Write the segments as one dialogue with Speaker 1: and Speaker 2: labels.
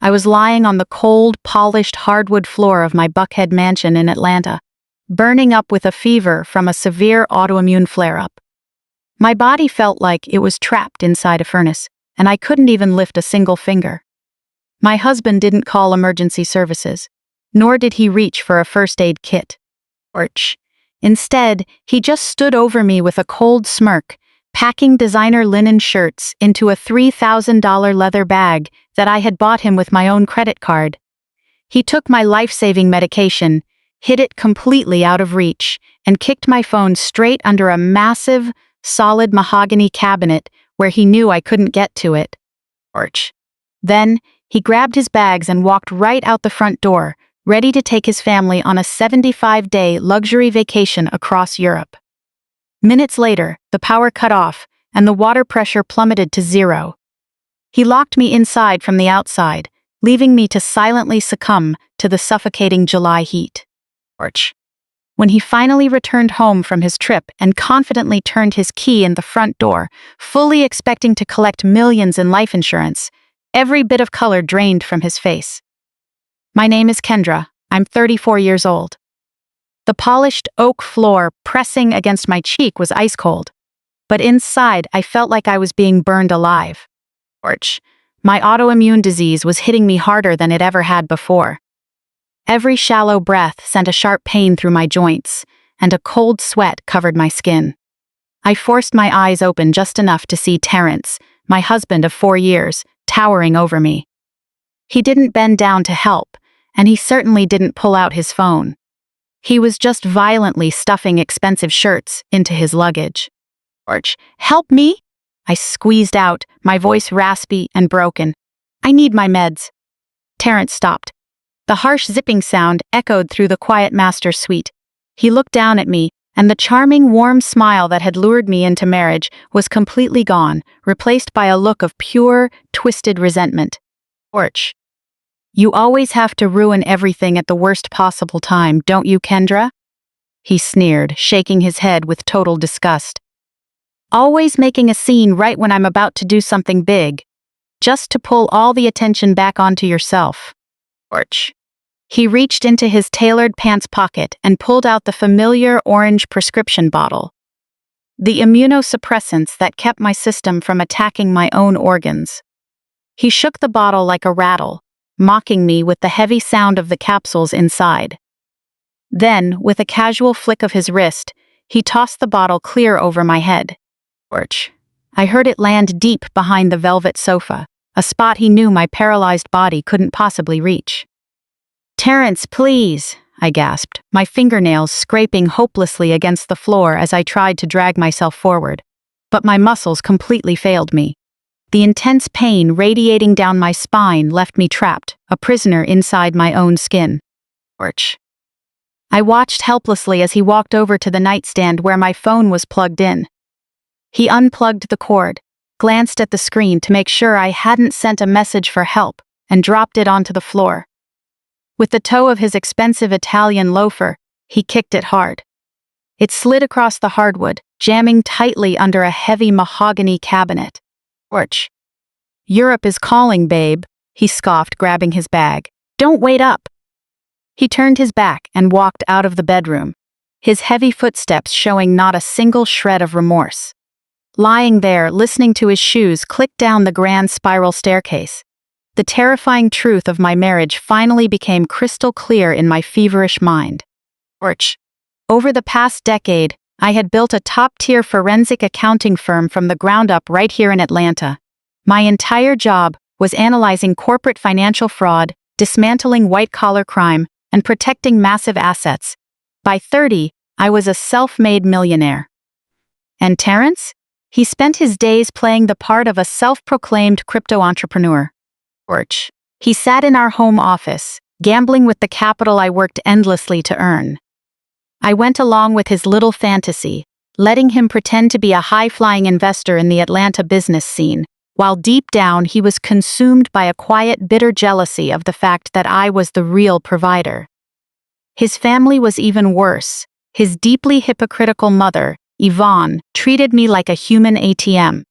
Speaker 1: I was lying on the cold, polished hardwood floor of my Buckhead mansion in Atlanta, burning up with a fever from a severe autoimmune flare-up. My body felt like it was trapped inside a furnace, and I couldn't even lift a single finger. My husband didn't call emergency services, nor did he reach for a first aid kit. Instead, he just stood over me with a cold smirk, packing designer linen shirts into a $3,000 leather bag that I had bought him with my own credit card. He took my life-saving medication, hid it completely out of reach, and kicked my phone straight under a massive, solid mahogany cabinet where he knew I couldn't get to it. Then, he grabbed his bags and walked right out the front door, ready to take his family on a 75-day luxury vacation across Europe. Minutes later, the power cut off, and the water pressure plummeted to 0. He locked me inside from the outside, leaving me to silently succumb to the suffocating July heat. When he finally returned home from his trip and confidently turned his key in the front door, fully expecting to collect millions in life insurance, every bit of color drained from his face. My name is Kendra. I'm 34 years old. The polished oak floor pressing against my cheek was ice cold, but inside I felt like I was being burned alive. My autoimmune disease was hitting me harder than it ever had before. Every shallow breath sent a sharp pain through my joints, and a cold sweat covered my skin. I forced my eyes open just enough to see Terrence, my husband of 4 years, towering over me. He didn't bend down to help, and he certainly didn't pull out his phone. He was just violently stuffing expensive shirts into his luggage. Help me? I squeezed out, my voice raspy and broken. I need my meds. Terrence stopped. The harsh zipping sound echoed through the quiet master suite. He looked down at me, and the charming, warm smile that had lured me into marriage was completely gone, replaced by a look of pure, twisted resentment. You always have to ruin everything at the worst possible time, don't you, Kendra? He sneered, shaking his head with total disgust. Always making a scene right when I'm about to do something big, just to pull all the attention back onto yourself. He reached into his tailored pants pocket and pulled out the familiar orange prescription bottle. The immunosuppressants that kept my system from attacking my own organs. He shook the bottle like a rattle, mocking me with the heavy sound of the capsules inside. Then, with a casual flick of his wrist, he tossed the bottle clear over my head. I heard it land deep behind the velvet sofa, a spot he knew my paralyzed body couldn't possibly reach. Terrence, please, I gasped, my fingernails scraping hopelessly against the floor as I tried to drag myself forward. But my muscles completely failed me. The intense pain radiating down my spine left me trapped, a prisoner inside my own skin. I watched helplessly as he walked over to the nightstand where my phone was plugged in. He unplugged the cord, glanced at the screen to make sure I hadn't sent a message for help, and dropped it onto the floor. With the toe of his expensive Italian loafer, he kicked it hard. It slid across the hardwood, jamming tightly under a heavy mahogany cabinet. Europe is calling, babe, he scoffed, grabbing his bag. Don't wait up. He turned his back and walked out of the bedroom, his heavy footsteps showing not a single shred of remorse. Lying there, listening to his shoes click down the grand spiral staircase, the terrifying truth of my marriage finally became crystal clear in my feverish mind. Over the past decade, I had built a top-tier forensic accounting firm from the ground up right here in Atlanta. My entire job was analyzing corporate financial fraud, dismantling white-collar crime, and protecting massive assets. By 30, I was a self-made millionaire. And Terrence? He spent his days playing the part of a self-proclaimed crypto entrepreneur. He sat in our home office, gambling with the capital I worked endlessly to earn. I went along with his little fantasy, letting him pretend to be a high-flying investor in the Atlanta business scene, while deep down he was consumed by a quiet, bitter jealousy of the fact that I was the real provider. His family was even worse. His deeply hypocritical mother, Yvonne, treated me like a human ATM.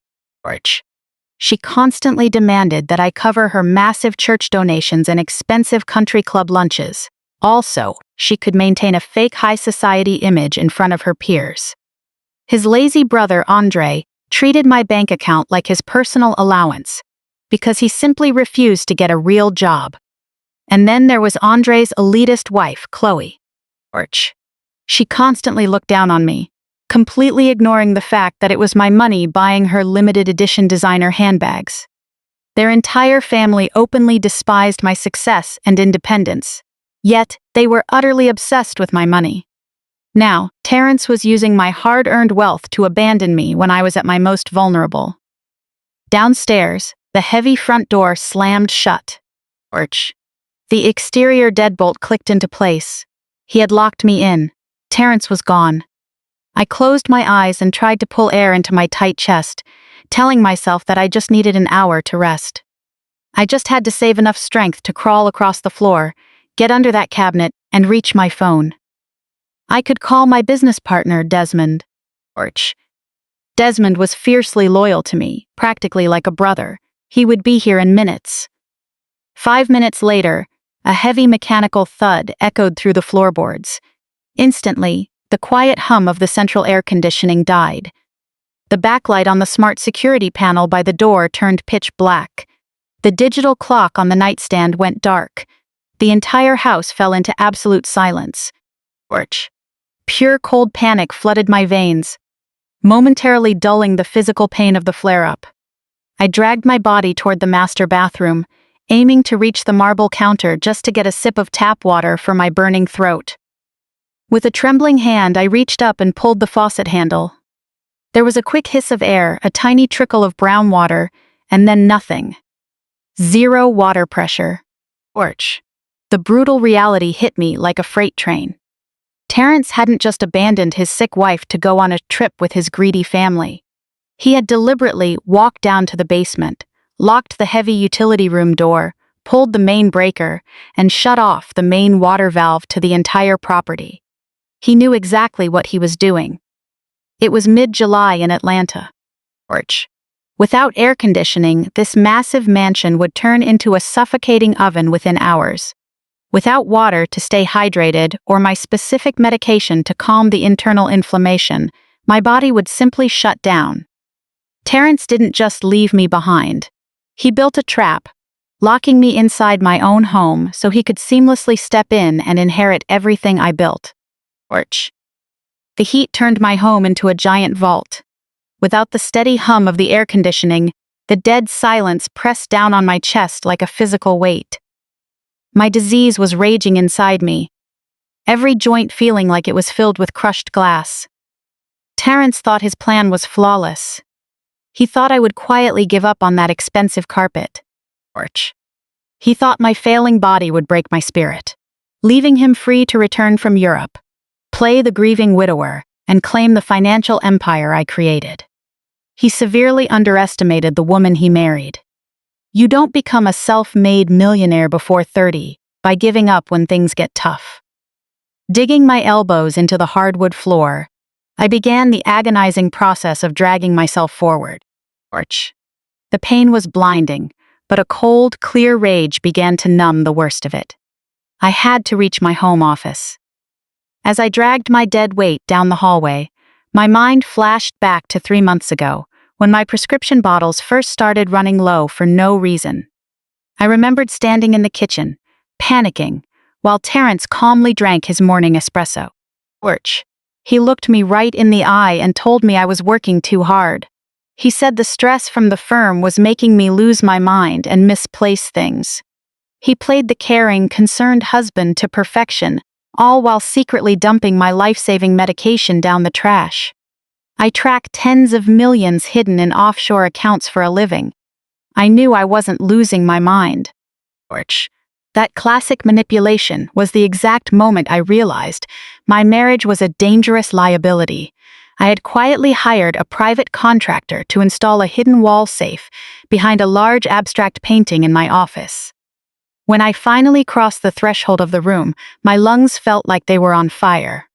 Speaker 1: She constantly demanded that I cover her massive church donations and expensive country club lunches. Also, she could maintain a fake high society image in front of her peers. His lazy brother, Andre, treated my bank account like his personal allowance because he simply refused to get a real job. And then there was Andre's elitist wife, Chloe. She constantly looked down on me, completely ignoring the fact that it was my money buying her limited edition designer handbags. Their entire family openly despised my success and independence, yet they were utterly obsessed with my money. Now, Terrence was using my hard-earned wealth to abandon me when I was at my most vulnerable. Downstairs, the heavy front door slammed shut. The exterior deadbolt clicked into place. He had locked me in. Terrence was gone. I closed my eyes and tried to pull air into my tight chest, telling myself that I just needed an hour to rest. I just had to save enough strength to crawl across the floor, get under that cabinet, and reach my phone. I could call my business partner, Desmond. Desmond was fiercely loyal to me, practically like a brother. He would be here in minutes. 5 minutes later, a heavy mechanical thud echoed through the floorboards. Instantly, the quiet hum of the central air conditioning died. The backlight on the smart security panel by the door turned pitch black. The digital clock on the nightstand went dark. The entire house fell into absolute silence. Pure cold panic flooded my veins, momentarily dulling the physical pain of the flare-up. I dragged my body toward the master bathroom, aiming to reach the marble counter just to get a sip of tap water for my burning throat. With a trembling hand, I reached up and pulled the faucet handle. There was a quick hiss of air, a tiny trickle of brown water, and then nothing. Zero water pressure. The brutal reality hit me like a freight train. Terrence hadn't just abandoned his sick wife to go on a trip with his greedy family. He had deliberately walked down to the basement, locked the heavy utility room door, pulled the main breaker, and shut off the main water valve to the entire property. He knew exactly what he was doing. It was mid-July in Atlanta. Without air conditioning, this massive mansion would turn into a suffocating oven within hours. Without water to stay hydrated or my specific medication to calm the internal inflammation, my body would simply shut down. Terrence didn't just leave me behind. He built a trap, locking me inside my own home so he could seamlessly step in and inherit everything I built. The heat turned my home into a giant vault. Without the steady hum of the air conditioning, the dead silence pressed down on my chest like a physical weight. My disease was raging inside me, every joint feeling like it was filled with crushed glass. Terrence thought his plan was flawless. He thought I would quietly give up on that expensive carpet. He thought my failing body would break my spirit, leaving him free to return from Europe, play the grieving widower, and claim the financial empire I created. He severely underestimated the woman he married. You don't become a self-made millionaire before 30 by giving up when things get tough. Digging my elbows into the hardwood floor, I began the agonizing process of dragging myself forward. The pain was blinding, but a cold, clear rage began to numb the worst of it. I had to reach my home office. As I dragged my dead weight down the hallway, my mind flashed back to 3 months ago, when my prescription bottles first started running low for no reason. I remembered standing in the kitchen, panicking, while Terrence calmly drank his morning espresso. He looked me right in the eye and told me I was working too hard. He said the stress from the firm was making me lose my mind and misplace things. He played the caring, concerned husband to perfection, all while secretly dumping my life-saving medication down the trash. I track tens of millions hidden in offshore accounts for a living. I knew I wasn't losing my mind. That classic manipulation was the exact moment I realized my marriage was a dangerous liability. I had quietly hired a private contractor to install a hidden wall safe behind a large abstract painting in my office. When I finally crossed the threshold of the room, my lungs felt like they were on fire.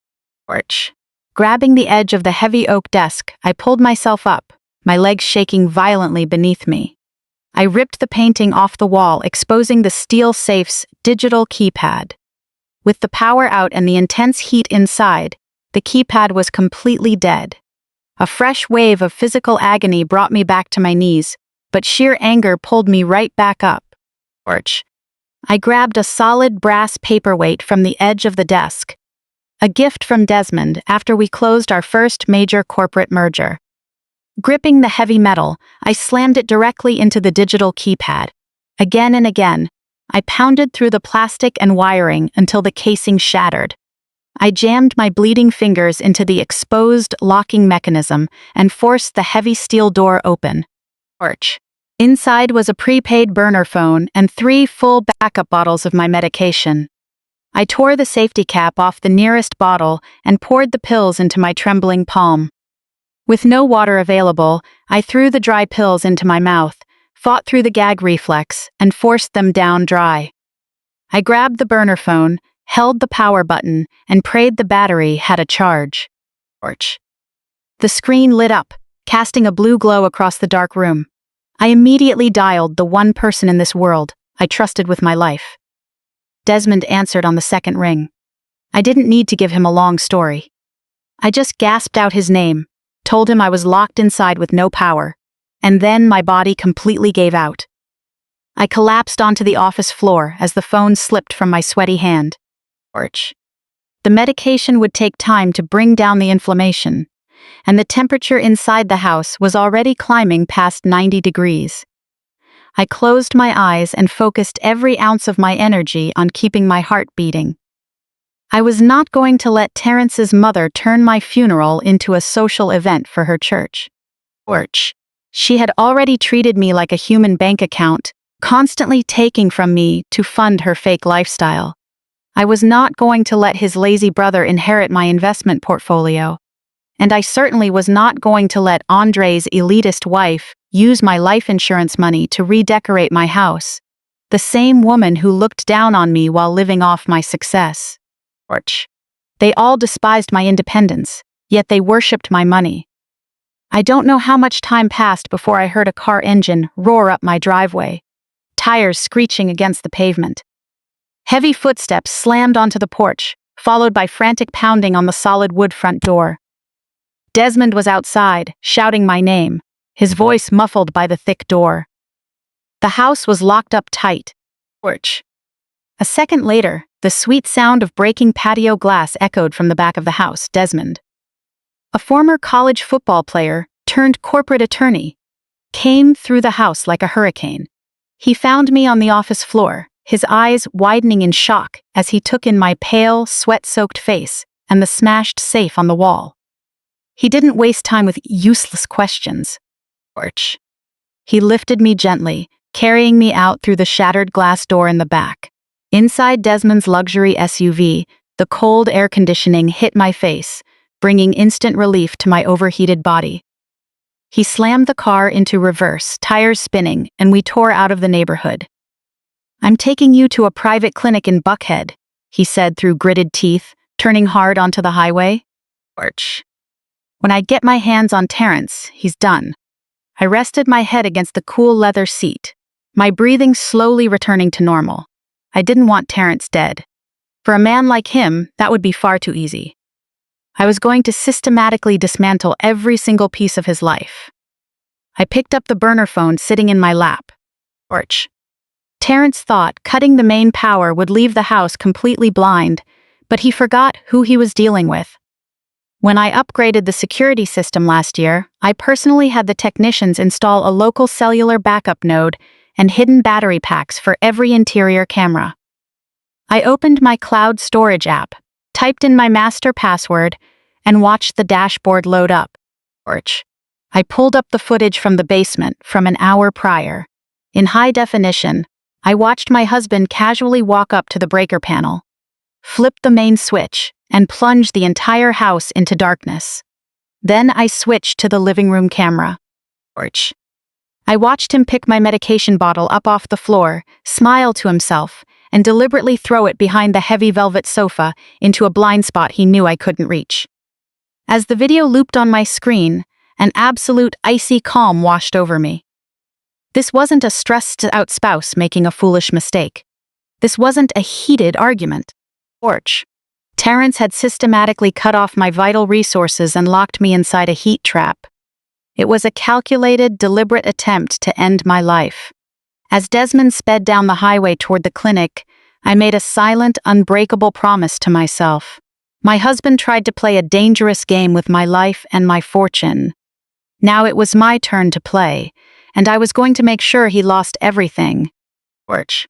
Speaker 1: Grabbing the edge of the heavy oak desk, I pulled myself up, my legs shaking violently beneath me. I ripped the painting off the wall, exposing the steel safe's digital keypad. With the power out and the intense heat inside, the keypad was completely dead. A fresh wave of physical agony brought me back to my knees, but sheer anger pulled me right back up. I grabbed a solid brass paperweight from the edge of the desk, a gift from Desmond after we closed our first major corporate merger. Gripping the heavy metal, I slammed it directly into the digital keypad. Again and again, I pounded through the plastic and wiring until the casing shattered. I jammed my bleeding fingers into the exposed locking mechanism and forced the heavy steel door open. Inside was a prepaid burner phone and 3 full backup bottles of my medication. I tore the safety cap off the nearest bottle and poured the pills into my trembling palm. With no water available, I threw the dry pills into my mouth, fought through the gag reflex, and forced them down dry. I grabbed the burner phone, held the power button, and prayed the battery had a charge. The screen lit up, casting a blue glow across the dark room. I immediately dialed the one person in this world I trusted with my life. Desmond answered on the second ring. I didn't need to give him a long story. I just gasped out his name, told him I was locked inside with no power, and then my body completely gave out. I collapsed onto the office floor as the phone slipped from my sweaty hand. The medication would take time to bring down the inflammation, and the temperature inside the house was already climbing past 90 degrees. I closed my eyes and focused every ounce of my energy on keeping my heart beating. I was not going to let Terrence's mother turn my funeral into a social event for her church. She had already treated me like a human bank account, constantly taking from me to fund her fake lifestyle. I was not going to let his lazy brother inherit my investment portfolio. And I certainly was not going to let Andre's elitist wife use my life insurance money to redecorate my house, the same woman who looked down on me while living off my success. They all despised my independence, yet they worshipped my money. I don't know how much time passed before I heard a car engine roar up my driveway, tires screeching against the pavement. Heavy footsteps slammed onto the porch, followed by frantic pounding on the solid wood front door. Desmond was outside, shouting my name, his voice muffled by the thick door. The house was locked up tight. A second later, the sweet sound of breaking patio glass echoed from the back of the house. Desmond, a former college football player turned corporate attorney, came through the house like a hurricane. He found me on the office floor, his eyes widening in shock as he took in my pale, sweat-soaked face and the smashed safe on the wall. He didn't waste time with useless questions. He lifted me gently, carrying me out through the shattered glass door in the back. Inside Desmond's luxury SUV, the cold air conditioning hit my face, bringing instant relief to my overheated body. He slammed the car into reverse, tires spinning, and we tore out of the neighborhood. "I'm taking you to a private clinic in Buckhead," he said through gritted teeth, turning hard onto the highway. When I get my hands on Terrence, he's done. I rested my head against the cool leather seat, my breathing slowly returning to normal. I didn't want Terrence dead. For a man like him, that would be far too easy. I was going to systematically dismantle every single piece of his life. I picked up the burner phone sitting in my lap. Terrence thought cutting the main power would leave the house completely blind, but he forgot who he was dealing with. When I upgraded the security system last year, I personally had the technicians install a local cellular backup node and hidden battery packs for every interior camera. I opened my cloud storage app, typed in my master password, and watched the dashboard load up. I pulled up the footage from the basement from an hour prior. In high definition, I watched my husband casually walk up to the breaker panel, flip the main switch, and plunge the entire house into darkness. Then I switched to the living room camera. I watched him pick my medication bottle up off the floor, smile to himself, and deliberately throw it behind the heavy velvet sofa into a blind spot he knew I couldn't reach. As the video looped on my screen, an absolute icy calm washed over me. This wasn't a stressed-out spouse making a foolish mistake. This wasn't a heated argument. Torch. Terrence had systematically cut off my vital resources and locked me inside a heat trap. It was a calculated, deliberate attempt to end my life. As Desmond sped down the highway toward the clinic, I made a silent, unbreakable promise to myself. My husband tried to play a dangerous game with my life and my fortune. Now it was my turn to play, and I was going to make sure he lost everything. Torch.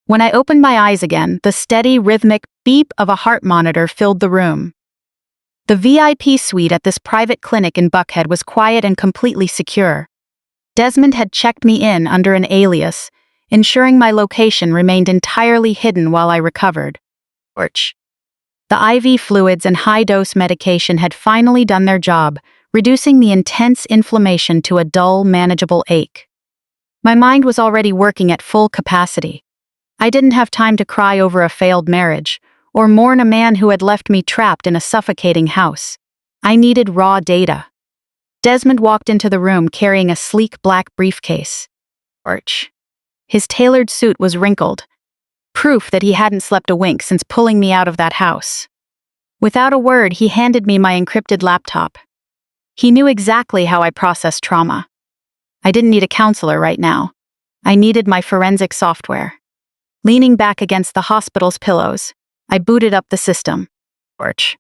Speaker 1: When I opened my eyes again, the steady, rhythmic beep of a heart monitor filled the room. The VIP suite at this private clinic in Buckhead was quiet and completely secure. Desmond had checked me in under an alias, ensuring my location remained entirely hidden while I recovered. Torch. The IV fluids and high-dose medication had finally done their job, reducing the intense inflammation to a dull, manageable ache. My mind was already working at full capacity. I didn't have time to cry over a failed marriage, or mourn a man who had left me trapped in a suffocating house. I needed raw data. Desmond walked into the room carrying a sleek black briefcase. Torch. His tailored suit was wrinkled, proof that he hadn't slept a wink since pulling me out of that house. Without a word, he handed me my encrypted laptop. He knew exactly how I processed trauma. I didn't need a counselor right now. I needed my forensic software. Leaning back against the hospital's pillows, I booted up the system. Torch.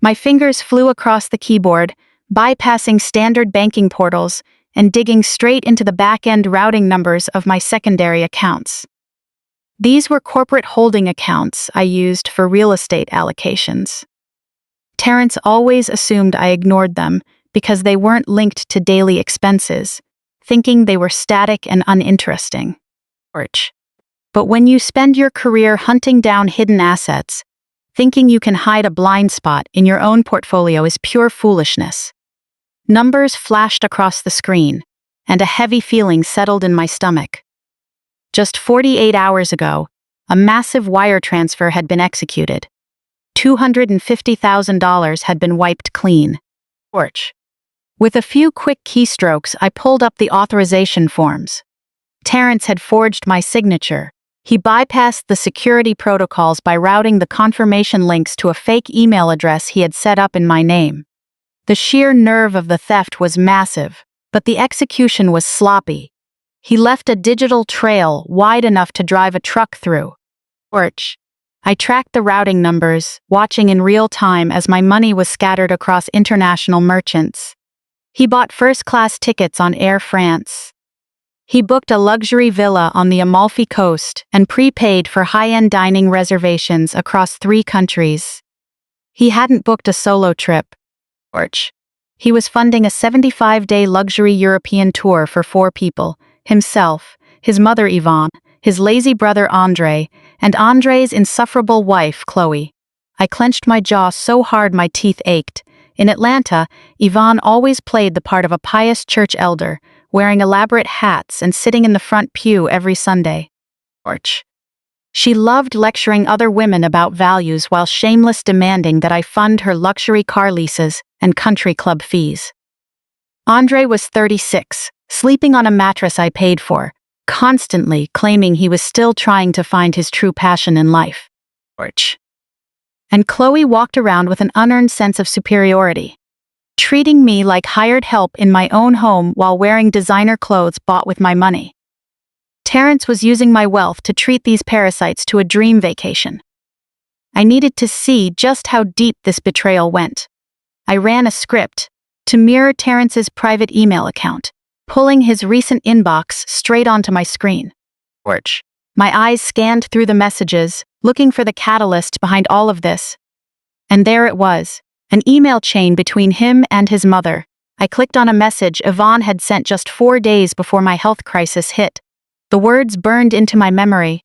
Speaker 1: My fingers flew across the keyboard, bypassing standard banking portals and digging straight into the back-end routing numbers of my secondary accounts. These were corporate holding accounts I used for real estate allocations. Terrence always assumed I ignored them because they weren't linked to daily expenses, thinking they were static and uninteresting. Torch. But when you spend your career hunting down hidden assets, thinking you can hide a blind spot in your own portfolio is pure foolishness. Numbers flashed across the screen, and a heavy feeling settled in my stomach. Just 48 hours ago, a massive wire transfer had been executed. $250,000 had been wiped clean. Torch. With a few quick keystrokes, I pulled up the authorization forms. Terrence had forged my signature. He bypassed the security protocols by routing the confirmation links to a fake email address he had set up in my name. The sheer nerve of the theft was massive, but the execution was sloppy. He left a digital trail wide enough to drive a truck through. Torch. I tracked the routing numbers, watching in real time as my money was scattered across international merchants. He bought first-class tickets on Air France. He booked a luxury villa on the Amalfi Coast and prepaid for high-end dining reservations across 3 countries. He hadn't booked a solo trip. Torch. He was funding a 75-day luxury European tour for 4 people, himself, his mother Yvonne, his lazy brother Andre, and Andre's insufferable wife Chloe. I clenched my jaw so hard my teeth ached. In Atlanta, Yvonne always played the part of a pious church elder, wearing elaborate hats and sitting in the front pew every Sunday. Torch. She loved lecturing other women about values while shameless demanding that I fund her luxury car leases and country club fees. Andre was 36, sleeping on a mattress I paid for, constantly claiming he was still trying to find his true passion in life. Torch. And Chloe walked around with an unearned sense of superiority, treating me like hired help in my own home while wearing designer clothes bought with my money. Terrence was using my wealth to treat these parasites to a dream vacation. I needed to see just how deep this betrayal went. I ran a script to mirror Terrence's private email account, pulling his recent inbox straight onto my screen. Torch. My eyes scanned through the messages, looking for the catalyst behind all of this. And there it was, an email chain between him and his mother. I clicked on a message Yvonne had sent just 4 days before my health crisis hit. The words burned into my memory.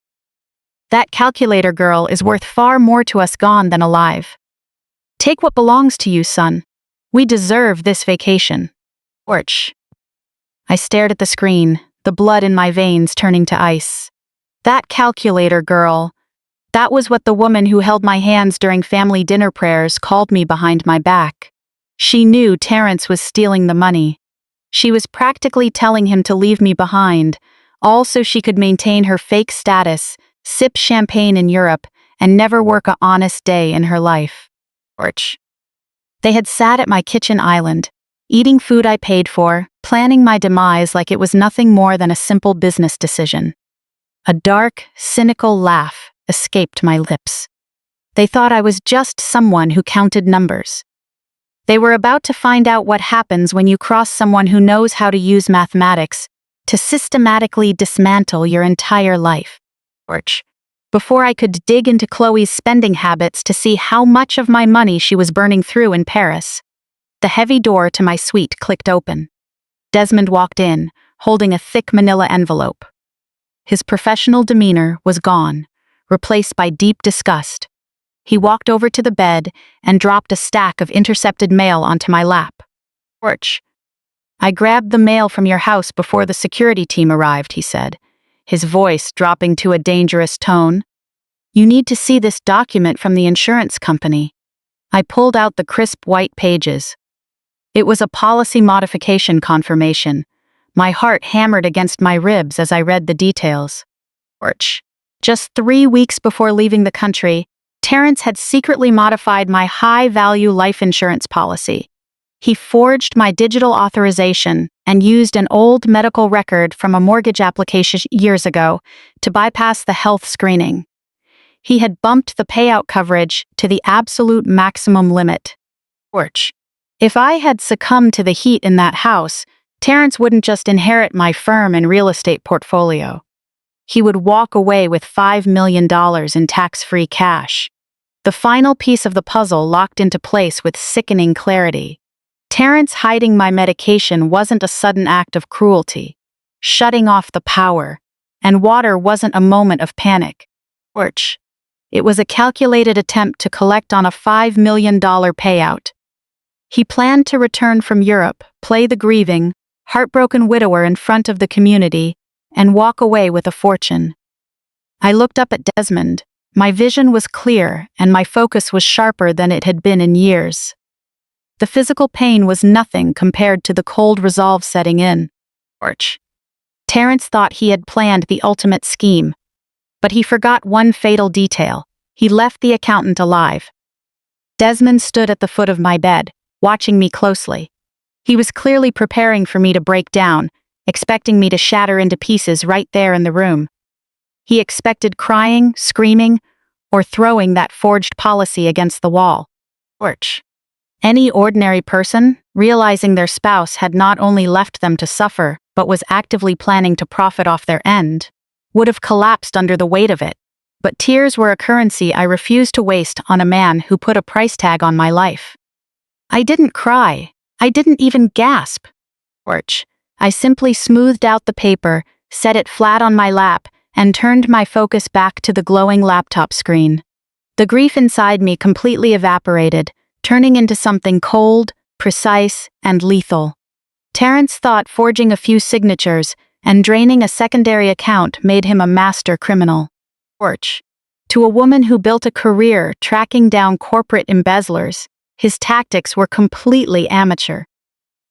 Speaker 1: That calculator girl is worth far more to us gone than alive. Take what belongs to you, son. We deserve this vacation. Torch. I stared at the screen, the blood in my veins turning to ice. That calculator girl. That was what the woman who held my hands during family dinner prayers called me behind my back. She knew Terrence was stealing the money. She was practically telling him to leave me behind, all so she could maintain her fake status, sip champagne in Europe, and never work an honest day in her life. Orch. They had sat at my kitchen island, eating food I paid for, planning my demise like it was nothing more than a simple business decision. A dark, cynical laugh escaped my lips. They thought I was just someone who counted numbers. They were about to find out what happens when you cross someone who knows how to use mathematics to systematically dismantle your entire life. Before I could dig into Chloe's spending habits to see how much of my money she was burning through in Paris, the heavy door to my suite clicked open. Desmond walked in, holding a thick manila envelope. His professional demeanor was gone, replaced by deep disgust. He walked over to the bed and dropped a stack of intercepted mail onto my lap. I grabbed the mail from your house before the security team arrived, he said, his voice dropping to a dangerous tone. You need to see this document from the insurance company. I pulled out the crisp white pages. It was a policy modification confirmation. My heart hammered against my ribs as I read the details. Just 3 weeks before leaving the country, Terrence had secretly modified my high-value life insurance policy. He forged my digital authorization and used an old medical record from a mortgage application years ago to bypass the health screening. He had bumped the payout coverage to the absolute maximum limit. If I had succumbed to the heat in that house, Terrence wouldn't just inherit my firm and real estate portfolio. He would walk away with $5 million in tax-free cash. The final piece of the puzzle locked into place with sickening clarity. Terrence hiding my medication wasn't a sudden act of cruelty, shutting off the power, and water wasn't a moment of panic. It was a calculated attempt to collect on a $5 million payout. He planned to return from Europe, play the grieving, heartbroken widower in front of the community, and walk away with a fortune. I looked up at Desmond. My vision was clear, and my focus was sharper than it had been in years. The physical pain was nothing compared to the cold resolve setting in. Terrence thought he had planned the ultimate scheme. But he forgot one fatal detail. He left the accountant alive. Desmond stood at the foot of my bed, watching me closely. He was clearly preparing for me to break down, expecting me to shatter into pieces right there in the room. He expected crying, screaming, or throwing that forged policy against the wall. Any ordinary person, realizing their spouse had not only left them to suffer, but was actively planning to profit off their end, would have collapsed under the weight of it. But tears were a currency I refused to waste on a man who put a price tag on my life. I didn't cry. I didn't even gasp. I simply smoothed out the paper, set it flat on my lap, and turned my focus back to the glowing laptop screen. The grief inside me completely evaporated, turning into something cold, precise, and lethal. Terrence thought forging a few signatures and draining a secondary account made him a master criminal. To a woman who built a career tracking down corporate embezzlers, his tactics were completely amateur.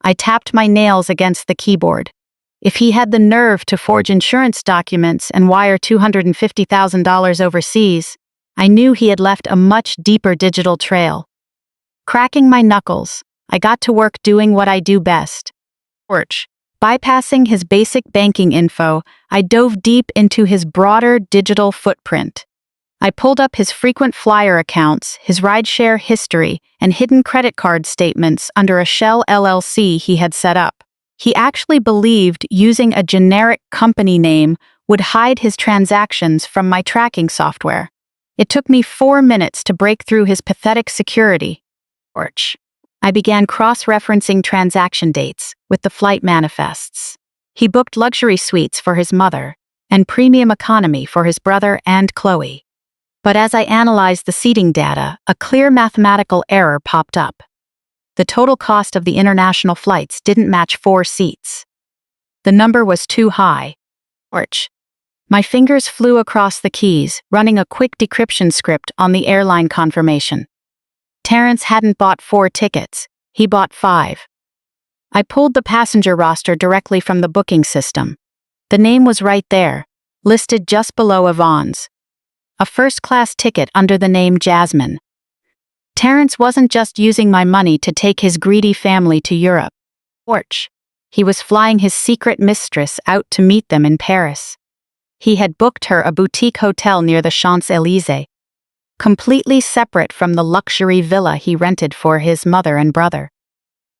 Speaker 1: I tapped my nails against the keyboard. If he had the nerve to forge insurance documents and wire $250,000 overseas, I knew he had left a much deeper digital trail. Cracking my knuckles, I got to work doing what I do best. Bypassing his basic banking info, I dove deep into his broader digital footprint. I pulled up his frequent flyer accounts, his rideshare history, and hidden credit card statements under a shell LLC he had set up. He actually believed using a generic company name would hide his transactions from my tracking software. It took me 4 minutes to break through his pathetic security. I began cross-referencing transaction dates with the flight manifests. He booked luxury suites for his mother and premium economy for his brother and Chloe. But as I analyzed the seating data, a clear mathematical error popped up. The total cost of the international flights didn't match 4 seats. The number was too high. My fingers flew across the keys, running a quick decryption script on the airline confirmation. Terrence hadn't bought 4 tickets, he bought 5. I pulled the passenger roster directly from the booking system. The name was right there, listed just below Yvonne's. A first-class ticket under the name Jasmine. Terrence wasn't just using my money to take his greedy family to Europe. He was flying his secret mistress out to meet them in Paris. He had booked her a boutique hotel near the Champs-Élysées, completely separate from the luxury villa he rented for his mother and brother.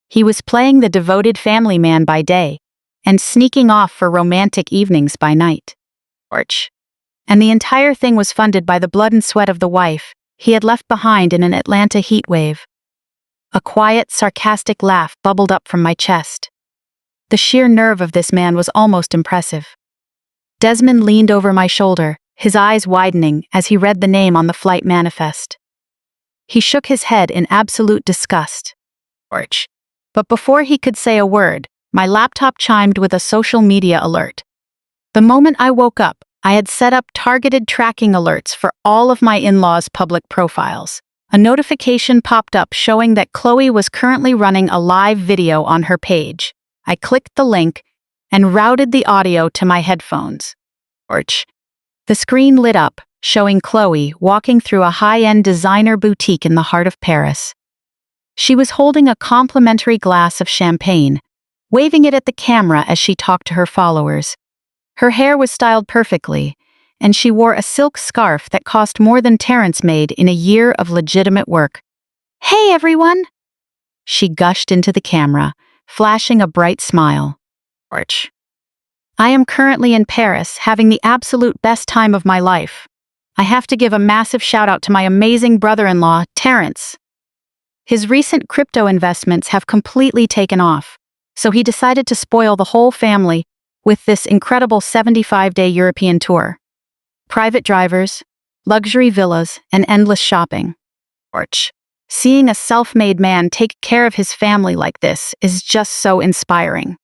Speaker 1: He was playing the devoted family man by day and sneaking off for romantic evenings by night. And the entire thing was funded by the blood and sweat of the wife he had left behind in an Atlanta heat wave. A quiet, sarcastic laugh bubbled up from my chest. The sheer nerve of this man was almost impressive. Desmond leaned over my shoulder, his eyes widening as he read the name on the flight manifest. He shook his head in absolute disgust. But before he could say a word, my laptop chimed with a social media alert. The moment I woke up, I had set up targeted tracking alerts for all of my in-laws' public profiles. A notification popped up showing that Chloe was currently running a live video on her page. I clicked the link and routed the audio to my headphones. The screen lit up, showing Chloe walking through a high-end designer boutique in the heart of Paris. She was holding a complimentary glass of champagne, waving it at the camera as she talked to her followers. Her hair was styled perfectly, and she wore a silk scarf that cost more than Terrence made in a year of legitimate work. "Hey, everyone!" she gushed into the camera, flashing a bright smile. "I am currently in Paris, having the absolute best time of my life. I have to give a massive shout-out to my amazing brother-in-law, Terrence. His recent crypto investments have completely taken off, so he decided to spoil the whole family with this incredible 75-day European tour. Private drivers, luxury villas, and endless shopping. Seeing a self-made man take care of his family like this is just so inspiring."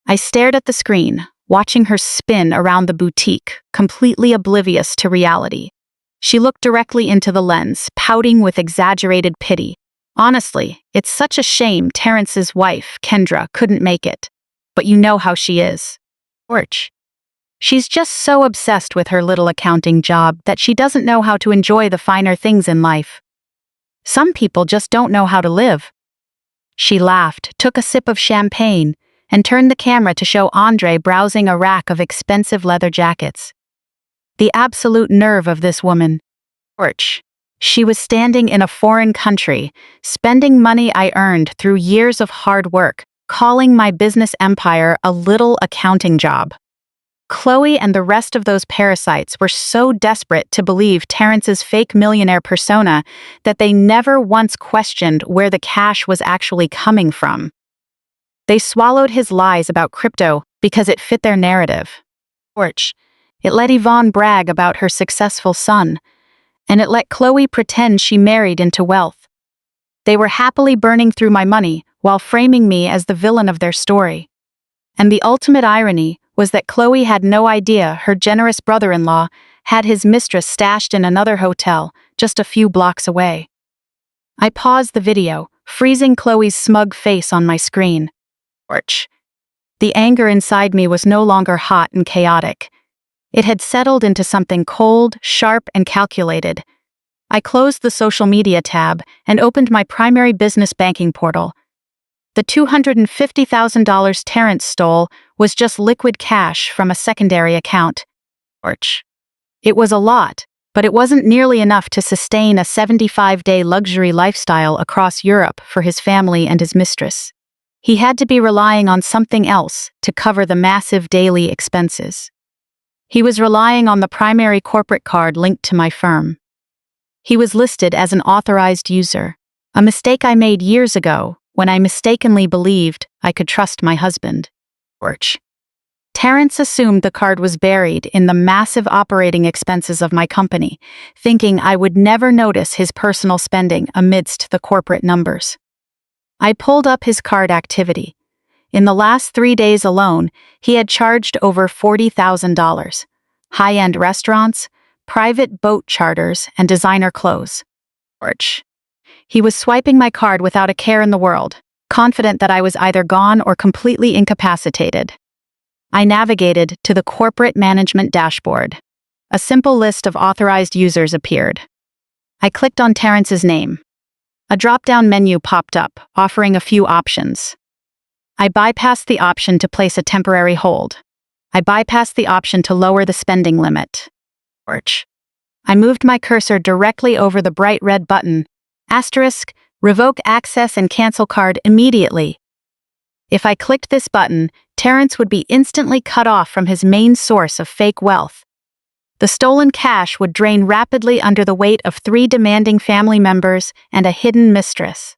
Speaker 1: I stared at the screen, watching her spin around the boutique, completely oblivious to reality. She looked directly into the lens, pouting with exaggerated pity. "Honestly, it's such a shame Terrence's wife, Kendra, couldn't make it. But you know how she is. She's just so obsessed with her little accounting job that she doesn't know how to enjoy the finer things in life. Some people just don't know how to live." She laughed, took a sip of champagne, and turned the camera to show Andre browsing a rack of expensive leather jackets. The absolute nerve of this woman. She was standing in a foreign country, spending money I earned through years of hard work, calling my business empire a little accounting job. Chloe and the rest of those parasites were so desperate to believe Terrence's fake millionaire persona that they never once questioned where the cash was actually coming from. They swallowed his lies about crypto because it fit their narrative. It let Yvonne brag about her successful son, and it let Chloe pretend she married into wealth. They were happily burning through my money while framing me as the villain of their story. And the ultimate irony was that Chloe had no idea her generous brother-in-law had his mistress stashed in another hotel just a few blocks away. I paused the video, freezing Chloe's smug face on my screen. The anger inside me was no longer hot and chaotic. It had settled into something cold, sharp, and calculated. I closed the social media tab and opened my primary business banking portal. The $250,000 Terrence stole was just liquid cash from a secondary account. It was a lot, but it wasn't nearly enough to sustain a 75-day luxury lifestyle across Europe for his family and his mistress. He had to be relying on something else to cover the massive daily expenses. He was relying on the primary corporate card linked to my firm. He was listed as an authorized user, a mistake I made years ago when I mistakenly believed I could trust my husband. Terrence assumed the card was buried in the massive operating expenses of my company, thinking I would never notice his personal spending amidst the corporate numbers. I pulled up his card activity. In the last 3 days alone, he had charged over $40,000. High-end restaurants, private boat charters, and designer clothes. He was swiping my card without a care in the world, confident that I was either gone or completely incapacitated. I navigated to the corporate management dashboard. A simple list of authorized users appeared. I clicked on Terrence's name. A drop-down menu popped up, offering a few options. I bypassed the option to place a temporary hold. I bypassed the option to lower the spending limit. I moved my cursor directly over the bright red button, asterisk, revoke access and cancel card immediately. If I clicked this button, Terrence would be instantly cut off from his main source of fake wealth. The stolen cash would drain rapidly under the weight of 3 demanding family members and a hidden mistress.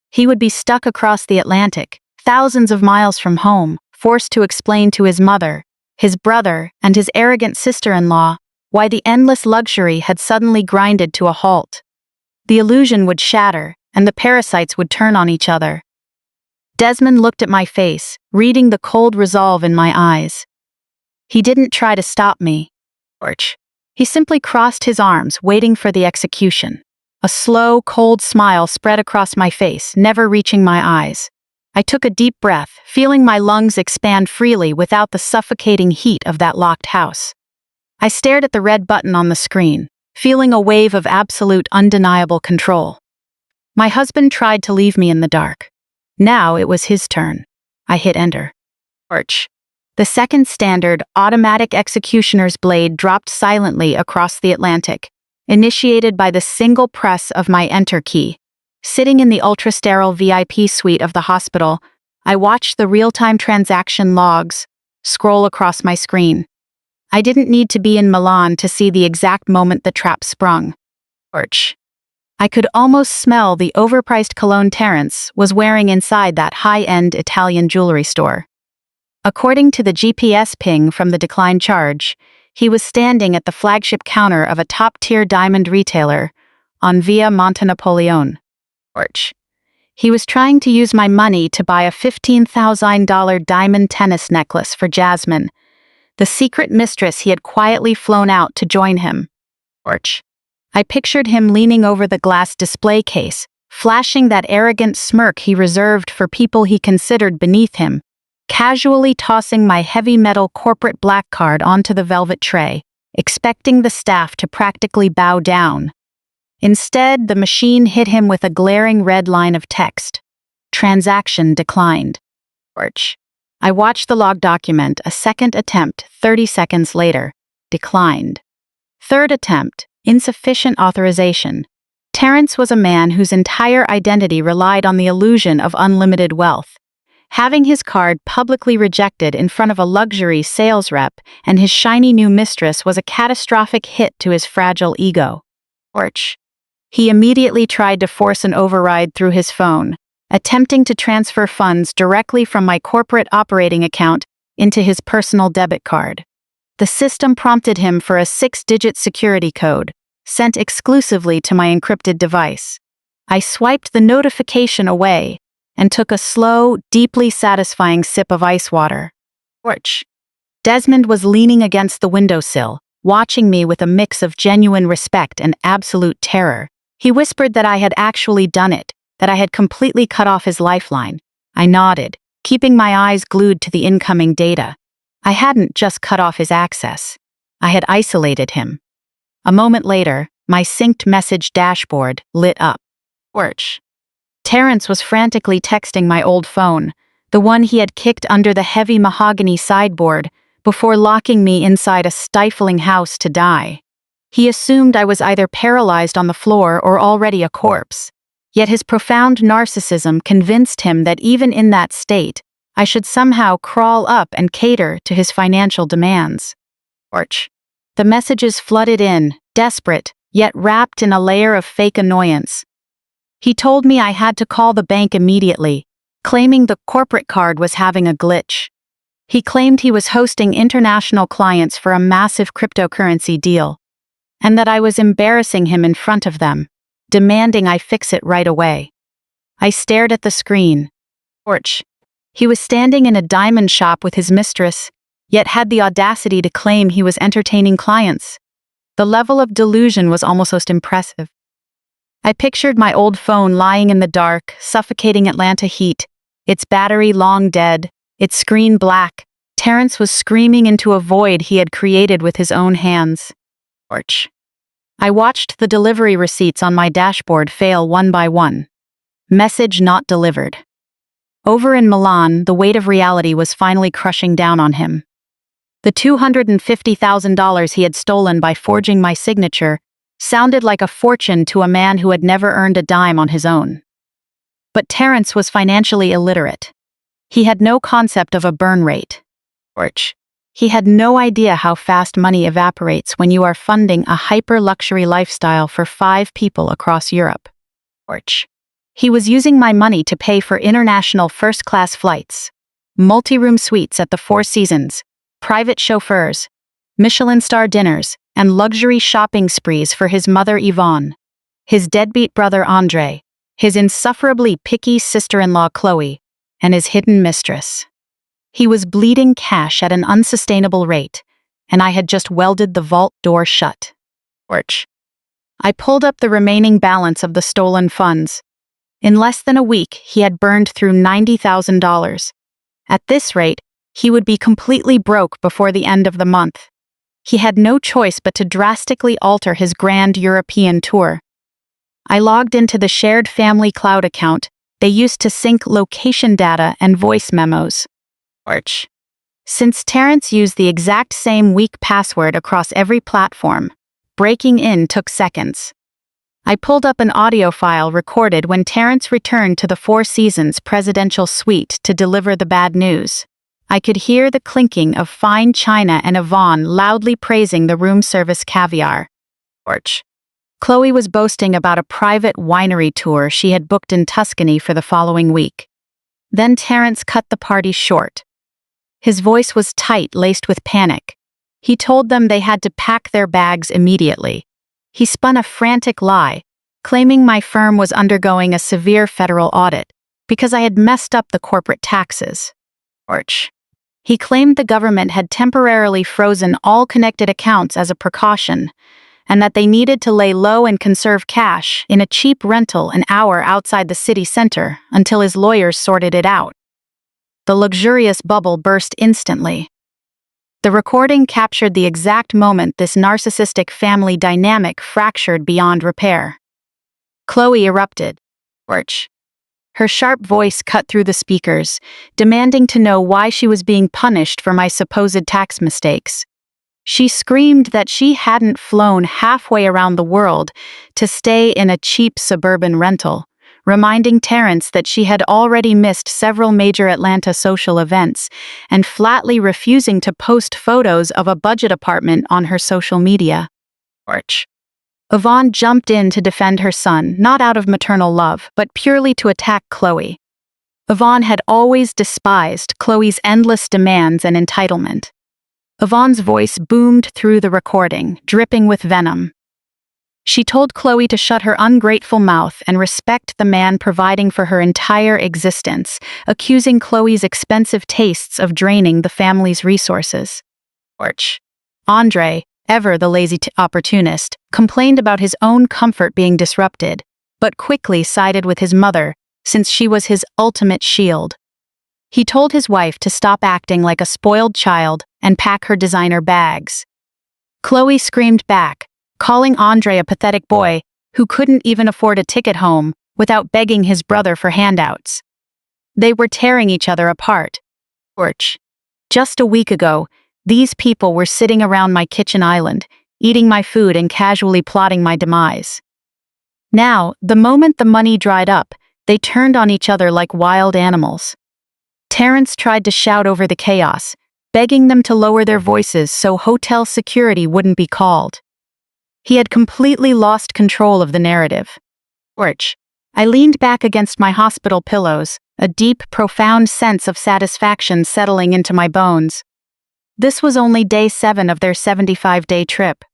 Speaker 1: He would be stuck across the Atlantic, thousands of miles from home, forced to explain to his mother, his brother, and his arrogant sister-in-law why the endless luxury had suddenly grinded to a halt. The illusion would shatter, and the parasites would turn on each other. Desmond looked at my face, reading the cold resolve in my eyes. He didn't try to stop me. He simply crossed his arms, waiting for the execution. A slow, cold smile spread across my face, never reaching my eyes. I took a deep breath, feeling my lungs expand freely without the suffocating heat of that locked house. I stared at the red button on the screen, feeling a wave of absolute, undeniable control. My husband tried to leave me in the dark. Now it was his turn. I hit enter. The second standard automatic executioner's blade dropped silently across the Atlantic, initiated by the single press of my enter key. Sitting in the ultra-sterile VIP suite of the hospital, I watched the real-time transaction logs scroll across my screen. I didn't need to be in Milan to see the exact moment the trap sprung. I could almost smell the overpriced cologne Terrence was wearing inside that high-end Italian jewelry store. According to the GPS ping from the declined charge, he was standing at the flagship counter of a top-tier diamond retailer on Via Monte Napoleone. He was trying to use my money to buy a $15,000 diamond tennis necklace for Jasmine, the secret mistress he had quietly flown out to join him. I pictured him leaning over the glass display case, flashing that arrogant smirk he reserved for people he considered beneath him, casually tossing my heavy metal corporate black card onto the velvet tray, expecting the staff to practically bow down. Instead, the machine hit him with a glaring red line of text. Transaction declined. I watched the log document, a second attempt, 30 seconds later. Declined. Third attempt, insufficient authorization. Terrence was a man whose entire identity relied on the illusion of unlimited wealth. Having his card publicly rejected in front of a luxury sales rep and his shiny new mistress was a catastrophic hit to his fragile ego. He immediately tried to force an override through his phone, attempting to transfer funds directly from my corporate operating account into his personal debit card. The system prompted him for a 6-digit security code, sent exclusively to my encrypted device. I swiped the notification away and took a slow, deeply satisfying sip of ice water. Desmond was leaning against the windowsill, watching me with a mix of genuine respect and absolute terror. He whispered that I had actually done it, that I had completely cut off his lifeline. I nodded, keeping my eyes glued to the incoming data. I hadn't just cut off his access. I had isolated him. A moment later, my synced message dashboard lit up. Terrence was frantically texting my old phone, the one he had kicked under the heavy mahogany sideboard before locking me inside a stifling house to die. He assumed I was either paralyzed on the floor or already a corpse. Yet his profound narcissism convinced him that even in that state, I should somehow crawl up and cater to his financial demands. The messages flooded in, desperate, yet wrapped in a layer of fake annoyance. He told me I had to call the bank immediately, claiming the corporate card was having a glitch. He claimed he was hosting international clients for a massive cryptocurrency deal, and that I was embarrassing him in front of them, demanding I fix it right away. I stared at the screen. He was standing in a diamond shop with his mistress, yet had the audacity to claim he was entertaining clients. The level of delusion was almost impressive. I pictured my old phone lying in the dark, suffocating Atlanta heat, its battery long dead, its screen black. Terrence was screaming into a void he had created with his own hands. Torch. I watched the delivery receipts on my dashboard fail one by one. Message not delivered. Over in Milan, the weight of reality was finally crushing down on him. The $250,000 he had stolen by forging my signature sounded like a fortune to a man who had never earned a dime on his own. But Terrence was financially illiterate. He had no concept of a burn rate. He had no idea how fast money evaporates when you are funding a hyper-luxury lifestyle for 5 people across Europe. He was using my money to pay for international first-class flights, multi-room suites at the Four Seasons, private chauffeurs, Michelin star dinners, and luxury shopping sprees for his mother Yvonne, his deadbeat brother Andre, his insufferably picky sister-in-law Chloe, and his hidden mistress. He was bleeding cash at an unsustainable rate, and I had just welded the vault door shut. I pulled up the remaining balance of the stolen funds. In less than a week, he had burned through $90,000. At this rate, he would be completely broke before the end of the month. He had no choice but to drastically alter his grand European tour. I logged into the shared family cloud account they used to sync location data and voice memos. Since Terrence used the exact same weak password across every platform, breaking in took seconds. I pulled up an audio file recorded when Terrence returned to the Four Seasons presidential suite to deliver the bad news. I could hear the clinking of fine china and Yvonne loudly praising the room service caviar. Chloe was boasting about a private winery tour she had booked in Tuscany for the following week. Then Terrence cut the party short. His voice was tight, laced with panic. He told them they had to pack their bags immediately. He spun a frantic lie, claiming my firm was undergoing a severe federal audit because I had messed up the corporate taxes. He claimed the government had temporarily frozen all connected accounts as a precaution, and that they needed to lay low and conserve cash in a cheap rental an hour outside the city center until his lawyers sorted it out. The luxurious bubble burst instantly. The recording captured the exact moment this narcissistic family dynamic fractured beyond repair. Chloe erupted. Her sharp voice cut through the speakers, demanding to know why she was being punished for my supposed tax mistakes. She screamed that she hadn't flown halfway around the world to stay in a cheap suburban rental, reminding Terrence that she had already missed several major Atlanta social events and flatly refusing to post photos of a budget apartment on her social media. Yvonne jumped in to defend her son, not out of maternal love, but purely to attack Chloe. Yvonne had always despised Chloe's endless demands and entitlement. Yvonne's voice boomed through the recording, dripping with venom. She told Chloe to shut her ungrateful mouth and respect the man providing for her entire existence, accusing Chloe's expensive tastes of draining the family's resources. Andre, ever the lazy opportunist, complained about his own comfort being disrupted, but quickly sided with his mother, since she was his ultimate shield. He told his wife to stop acting like a spoiled child and pack her designer bags. Chloe screamed back, calling Andre a pathetic boy who couldn't even afford a ticket home without begging his brother for handouts. They were tearing each other apart. Just a week ago, these people were sitting around my kitchen island, eating my food and casually plotting my demise. Now, the moment the money dried up, they turned on each other like wild animals. Terrence tried to shout over the chaos, begging them to lower their voices so hotel security wouldn't be called. He had completely lost control of the narrative. I leaned back against my hospital pillows, a deep, profound sense of satisfaction settling into my bones. This was only day 7 of their 75-day trip.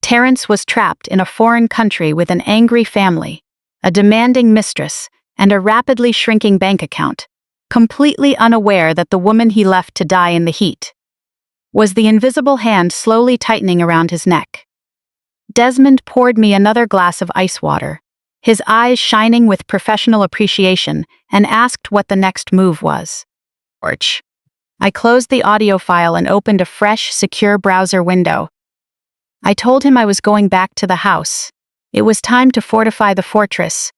Speaker 1: Terrence was trapped in a foreign country with an angry family, a demanding mistress, and a rapidly shrinking bank account, completely unaware that the woman he left to die in the heat was the invisible hand slowly tightening around his neck. Desmond poured me another glass of ice water, his eyes shining with professional appreciation, and asked what the next move was. Orch. I closed the audio file and opened a fresh, secure browser window. I told him I was going back to the house. It was time to fortify the fortress.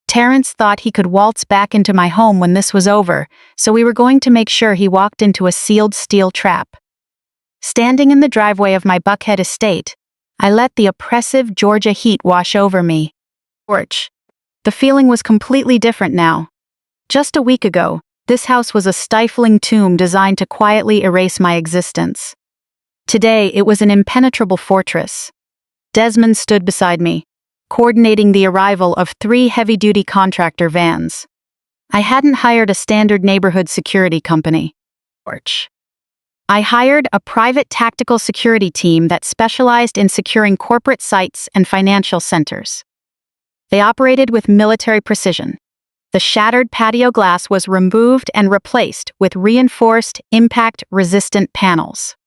Speaker 1: Terrence thought he could waltz back into my home when this was over, so we were going to make sure he walked into a sealed steel trap. Standing in the driveway of my Buckhead estate, I let the oppressive Georgia heat wash over me. Orch. The feeling was completely different now. Just a week ago, this house was a stifling tomb designed to quietly erase my existence. Today, it was an impenetrable fortress. Desmond stood beside me, coordinating the arrival of 3 heavy-duty contractor vans. I hadn't hired a standard neighborhood security company. Orch. I hired a private tactical security team that specialized in securing corporate sites and financial centers. They operated with military precision. The shattered patio glass was removed and replaced with reinforced, impact-resistant panels.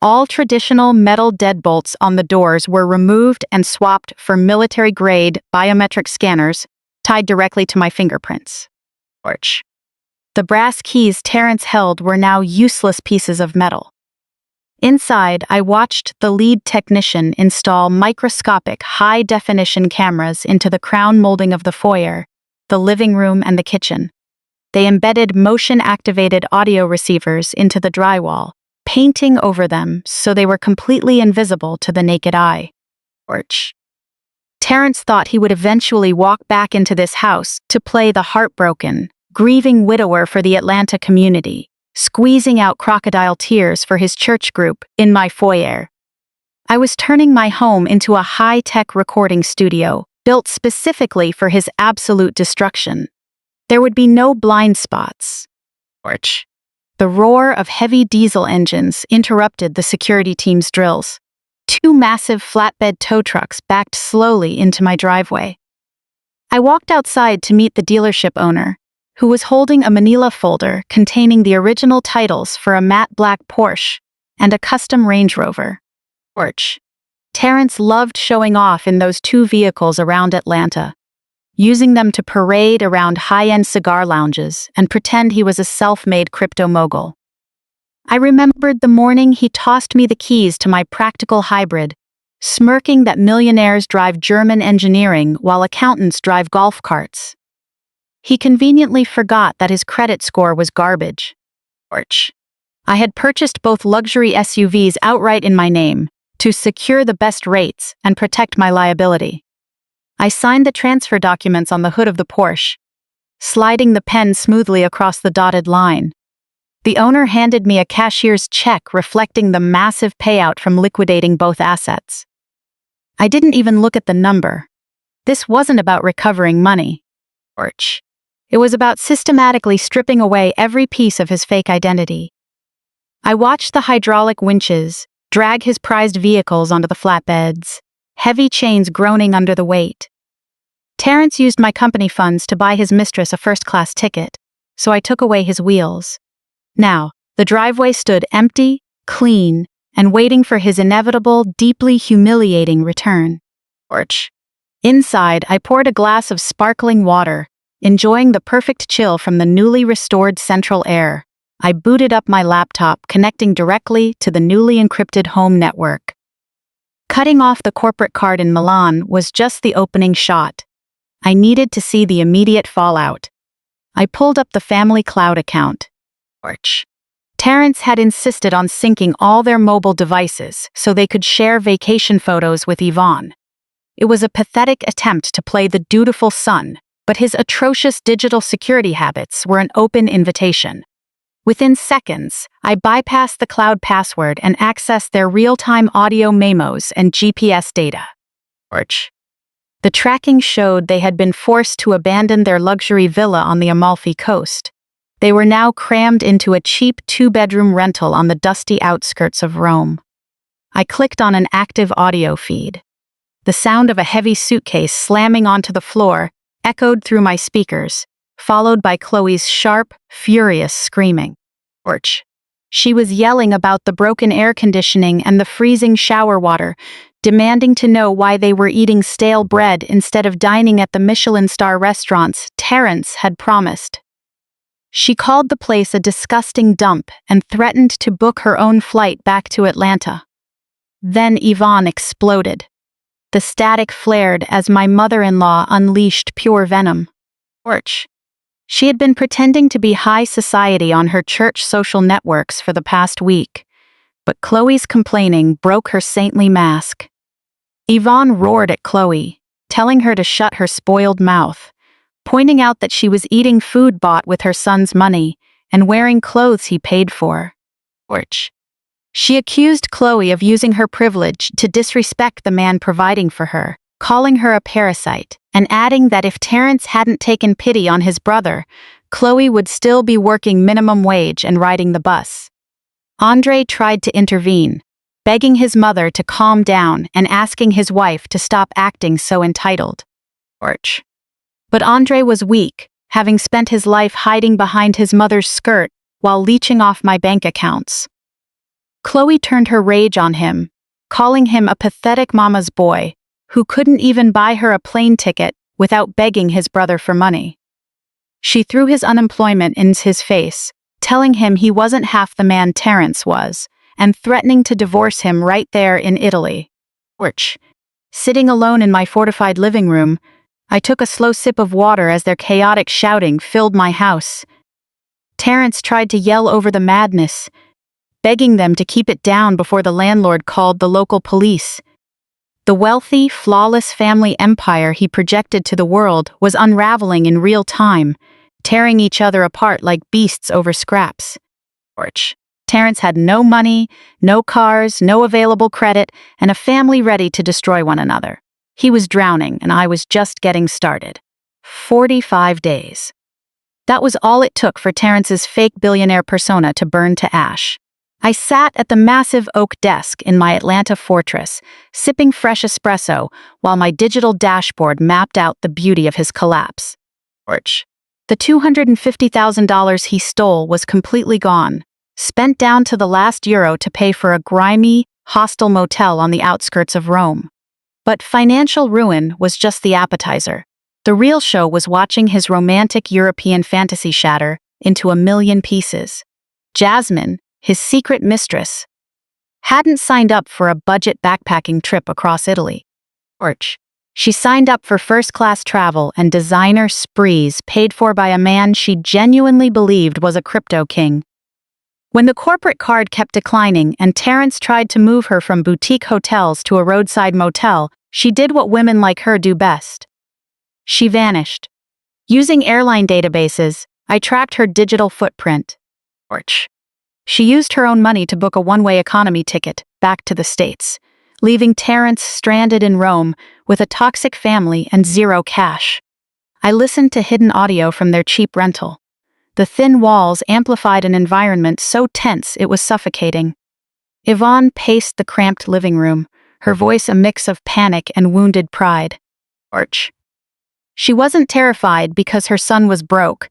Speaker 1: All traditional metal deadbolts on the doors were removed and swapped for military-grade biometric scanners tied directly to my fingerprints. Orch. The brass keys Terrence held were now useless pieces of metal. Inside, I watched the lead technician install microscopic, high-definition cameras into the crown molding of the foyer, the living room, and the kitchen. They embedded motion-activated audio receivers into the drywall, painting over them so they were completely invisible to the naked eye. Orch. Terrence thought he would eventually walk back into this house to play the heartbroken, grieving widower for the Atlanta community, squeezing out crocodile tears for his church group in my foyer. I was turning my home into a high-tech recording studio, built specifically for his absolute destruction. There would be no blind spots. Orch. The roar of heavy diesel engines interrupted the security team's drills. 2 massive flatbed tow trucks backed slowly into my driveway. I walked outside to meet the dealership owner, who was holding a manila folder containing the original titles for a matte black Porsche and a custom Range Rover. Orch. Terrence loved showing off in those 2 vehicles around Atlanta, using them to parade around high-end cigar lounges and pretend he was a self-made crypto mogul. I remembered the morning he tossed me the keys to my practical hybrid, smirking that millionaires drive German engineering while accountants drive golf carts. He conveniently forgot that his credit score was garbage. Orch. I had purchased both luxury SUVs outright in my name to secure the best rates and protect my liability. I signed the transfer documents on the hood of the Porsche, sliding the pen smoothly across the dotted line. The owner handed me a cashier's check reflecting the massive payout from liquidating both assets. I didn't even look at the number. This wasn't about recovering money. Orch. It was about systematically stripping away every piece of his fake identity. I watched the hydraulic winches drag his prized vehicles onto the flatbeds, heavy chains groaning under the weight. Terrence used my company funds to buy his mistress a first-class ticket, so I took away his wheels. Now, the driveway stood empty, clean, and waiting for his inevitable, deeply humiliating return. Orch. Inside, I poured a glass of sparkling water, enjoying the perfect chill from the newly restored central air. I booted up my laptop, connecting directly to the newly encrypted home network. Cutting off the corporate card in Milan was just the opening shot. I needed to see the immediate fallout. I pulled up the family cloud account. Orch. Terrence had insisted on syncing all their mobile devices so they could share vacation photos with Yvonne. It was a pathetic attempt to play the dutiful son, but his atrocious digital security habits were an open invitation. Within seconds, I bypassed the cloud password and accessed their real-time audio memos and GPS data. Orch. The tracking showed they had been forced to abandon their luxury villa on the Amalfi Coast. They were now crammed into a cheap 2-bedroom rental on the dusty outskirts of Rome. I clicked on an active audio feed. The sound of a heavy suitcase slamming onto the floor echoed through my speakers, followed by Chloe's sharp, furious screaming. Orch. She was yelling about the broken air conditioning and the freezing shower water, demanding to know why they were eating stale bread instead of dining at the Michelin star restaurants Terrence had promised. She called the place a disgusting dump and threatened to book her own flight back to Atlanta. Then Yvonne exploded. The static flared as my mother-in-law unleashed pure venom. Torch. She had been pretending to be high society on her church social networks for the past week, but Chloe's complaining broke her saintly mask. Yvonne roared at Chloe, telling her to shut her spoiled mouth, pointing out that she was eating food bought with her son's money and wearing clothes he paid for. Torch. She accused Chloe of using her privilege to disrespect the man providing for her, calling her a parasite, and adding that if Terrence hadn't taken pity on his brother, Chloe would still be working minimum wage and riding the bus. Andre tried to intervene, begging his mother to calm down and asking his wife to stop acting so entitled. But Andre was weak, having spent his life hiding behind his mother's skirt while leeching off my bank accounts. Chloe turned her rage on him, calling him a pathetic mama's boy who couldn't even buy her a plane ticket without begging his brother for money. She threw his unemployment in his face, telling him he wasn't half the man Terrence was, and threatening to divorce him right there in Italy. Sitting alone in my fortified living room, I took a slow sip of water as their chaotic shouting filled my house. Terrence tried to yell over the madness, begging them to keep it down before the landlord called the local police. The wealthy, flawless family empire he projected to the world was unraveling in real time, tearing each other apart like beasts over scraps. Terrence had no money, no cars, no available credit, and a family ready to destroy one another. He was drowning, and I was just getting started. 45 days. That was all it took for Terrence's fake billionaire persona to burn to ash. I sat at the massive oak desk in my Atlanta fortress, sipping fresh espresso while my digital dashboard mapped out the beauty of his collapse. The $250,000 he stole was completely gone, spent down to the last euro to pay for a grimy, hostile motel on the outskirts of Rome. But financial ruin was just the appetizer. The real show was watching his romantic European fantasy shatter into a million pieces. Jasmine, his secret mistress, hadn't signed up for a budget backpacking trip across Italy. She signed up for first-class travel and designer sprees paid for by a man she genuinely believed was a crypto king. When the corporate card kept declining and Terrence tried to move her from boutique hotels to a roadside motel, she did what women like her do best. She vanished. Using airline databases, I tracked her digital footprint. She used her own money to book a one-way economy ticket back to the States, leaving Terrence stranded in Rome with a toxic family and zero cash. I listened to hidden audio from their cheap rental. The thin walls amplified an environment so tense it was suffocating. Yvonne paced the cramped living room, her voice a mix of panic and wounded pride. She wasn't terrified because her son was broke.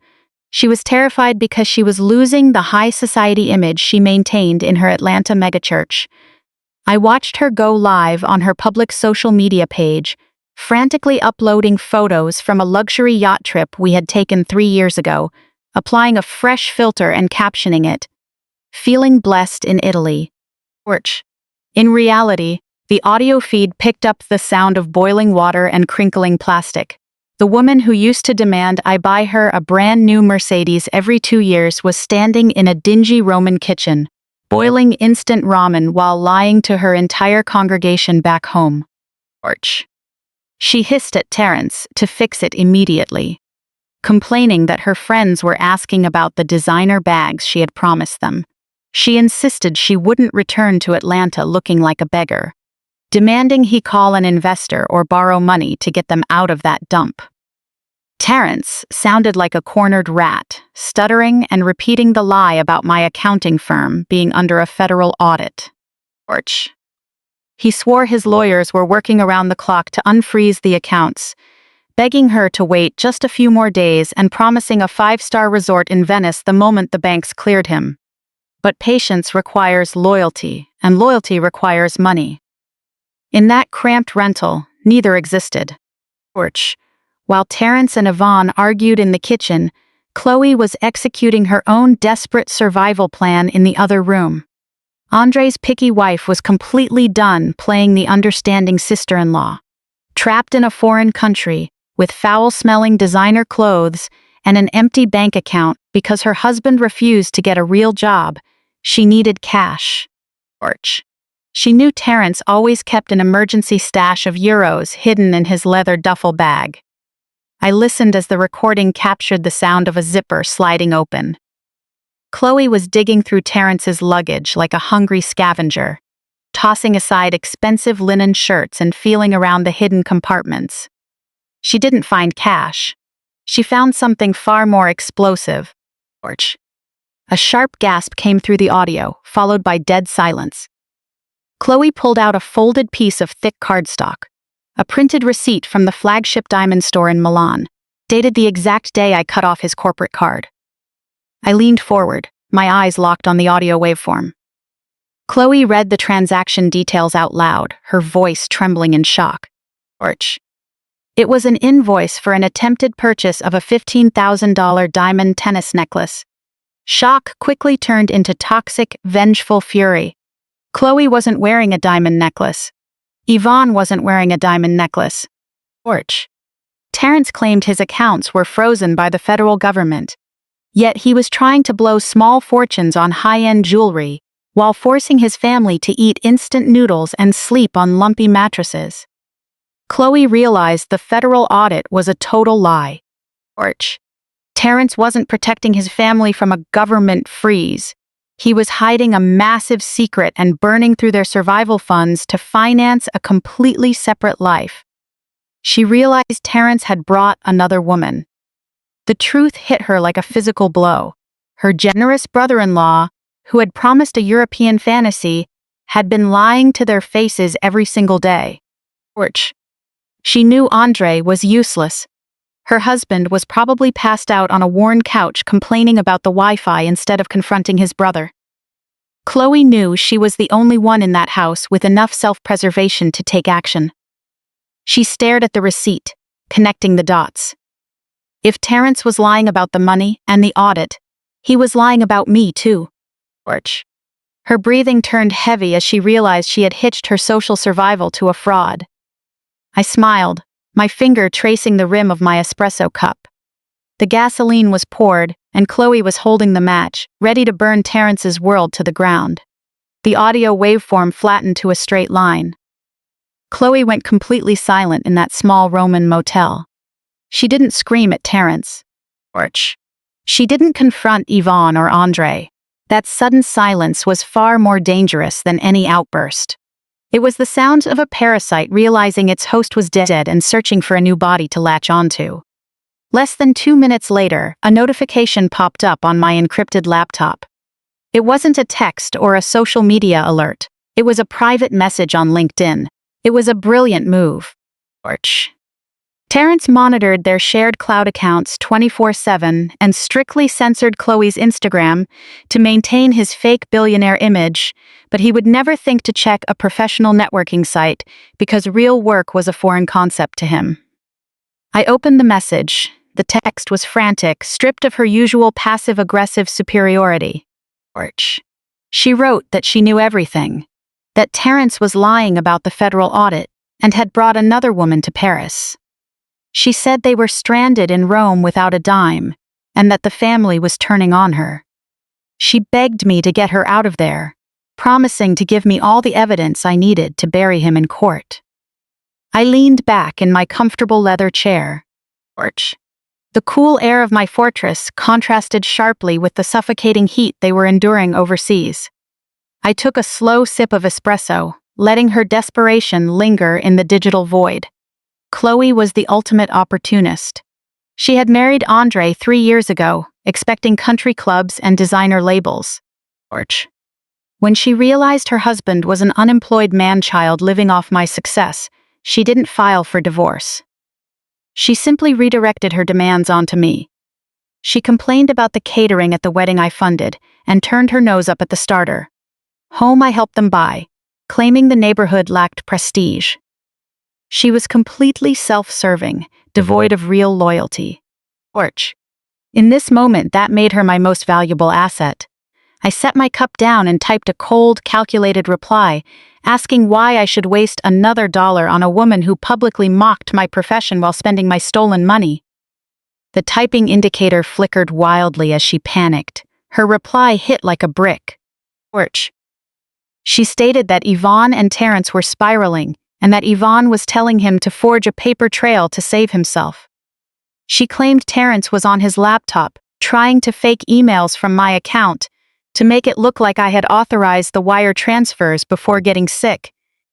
Speaker 1: She was terrified because she was losing the high society image she maintained in her Atlanta megachurch. I watched her go live on her public social media page, frantically uploading photos from a luxury yacht trip we had taken 3 years ago, applying a fresh filter and captioning it, "Feeling blessed in Italy." In reality, the audio feed picked up the sound of boiling water and crinkling plastic. The woman who used to demand I buy her a brand new Mercedes every 2 years was standing in a dingy Roman kitchen, boiling instant ramen while lying to her entire congregation back home. She hissed at Terrence to fix it immediately, complaining that her friends were asking about the designer bags she had promised them. She insisted she wouldn't return to Atlanta looking like a beggar, demanding he call an investor or borrow money to get them out of that dump. Terrence sounded like a cornered rat, stuttering and repeating the lie about my accounting firm being under a federal audit. He swore his lawyers were working around the clock to unfreeze the accounts, begging her to wait just a few more days and promising a 5-star resort in Venice the moment the banks cleared him. But patience requires loyalty, and loyalty requires money. In that cramped rental, neither existed. Porch. While Terrence and Yvonne argued in the kitchen, Chloe was executing her own desperate survival plan in the other room. Andre's picky wife was completely done playing the understanding sister-in-law. Trapped in a foreign country, with foul-smelling designer clothes and an empty bank account because her husband refused to get a real job, she needed cash. Porch. She knew Terrence always kept an emergency stash of euros hidden in his leather duffel bag. I listened as the recording captured the sound of a zipper sliding open. Chloe was digging through Terrence's luggage like a hungry scavenger, tossing aside expensive linen shirts and feeling around the hidden compartments. She didn't find cash. She found something far more explosive. Porch. A sharp gasp came through the audio, followed by dead silence. Chloe pulled out a folded piece of thick cardstock. A printed receipt from the flagship diamond store in Milan, dated the exact day I cut off his corporate card. I leaned forward, my eyes locked on the audio waveform. Chloe read the transaction details out loud, her voice trembling in shock. Porch. It was an invoice for an attempted purchase of a $15,000 diamond tennis necklace. Shock quickly turned into toxic, vengeful fury. Chloe wasn't wearing a diamond necklace. Yvonne wasn't wearing a diamond necklace. Porch. Terrence claimed his accounts were frozen by the federal government. Yet he was trying to blow small fortunes on high-end jewelry, while forcing his family to eat instant noodles and sleep on lumpy mattresses. Chloe realized the federal audit was a total lie. Porch. Terrence wasn't protecting his family from a government freeze. He was hiding a massive secret and burning through their survival funds to finance a completely separate life. She realized Terrence had brought another woman. The truth hit her like a physical blow. Her generous brother-in-law, who had promised a European fantasy, had been lying to their faces every single day. Porch. She knew Andre was useless. Her husband was probably passed out on a worn couch complaining about the Wi-Fi instead of confronting his brother. Chloe knew she was the only one in that house with enough self-preservation to take action. She stared at the receipt, connecting the dots. If Terrence was lying about the money and the audit, he was lying about me too. Porch. Her breathing turned heavy as she realized she had hitched her social survival to a fraud. I smiled, my finger tracing the rim of my espresso cup. The gasoline was poured, and Chloe was holding the match, ready to burn Terrence's world to the ground. The audio waveform flattened to a straight line. Chloe went completely silent in that small Roman motel. She didn't scream at Terrence. Porch. She didn't confront Yvonne or Andre. That sudden silence was far more dangerous than any outburst. It was the sound of a parasite realizing its host was dead and searching for a new body to latch onto. Less than 2 minutes later, a notification popped up on my encrypted laptop. It wasn't a text or a social media alert. It was a private message on LinkedIn. It was a brilliant move. Porch. Terrence monitored their shared cloud accounts 24/7 and strictly censored Chloe's Instagram to maintain his fake billionaire image, but he would never think to check a professional networking site because real work was a foreign concept to him. I opened the message. The text was frantic, stripped of her usual passive-aggressive superiority. Porch. She wrote that she knew everything, that Terrence was lying about the federal audit and had brought another woman to Paris. She said they were stranded in Rome without a dime, and that the family was turning on her. She begged me to get her out of there, promising to give me all the evidence I needed to bury him in court. I leaned back in my comfortable leather chair. Porch. The cool air of my fortress contrasted sharply with the suffocating heat they were enduring overseas. I took a slow sip of espresso, letting her desperation linger in the digital void. Chloe was the ultimate opportunist. She had married Andre 3 years ago, expecting country clubs and designer labels. Porch. When she realized her husband was an unemployed man-child living off my success, she didn't file for divorce. She simply redirected her demands onto me. She complained about the catering at the wedding I funded and turned her nose up at the starter. Home I helped them buy. claiming the neighborhood lacked prestige. She was completely self-serving, devoid of real loyalty. Torch. In this moment, that made her my most valuable asset. I set my cup down and typed a cold, calculated reply, asking why I should waste another dollar on a woman who publicly mocked my profession while spending my stolen money. The typing indicator flickered wildly as she panicked. Her reply hit like a brick. Torch. She stated that Yvonne and Terrence were spiraling, and that Yvonne was telling him to forge a paper trail to save himself. She claimed Terrence was on his laptop, trying to fake emails from my account, to make it look like I had authorized the wire transfers before getting sick,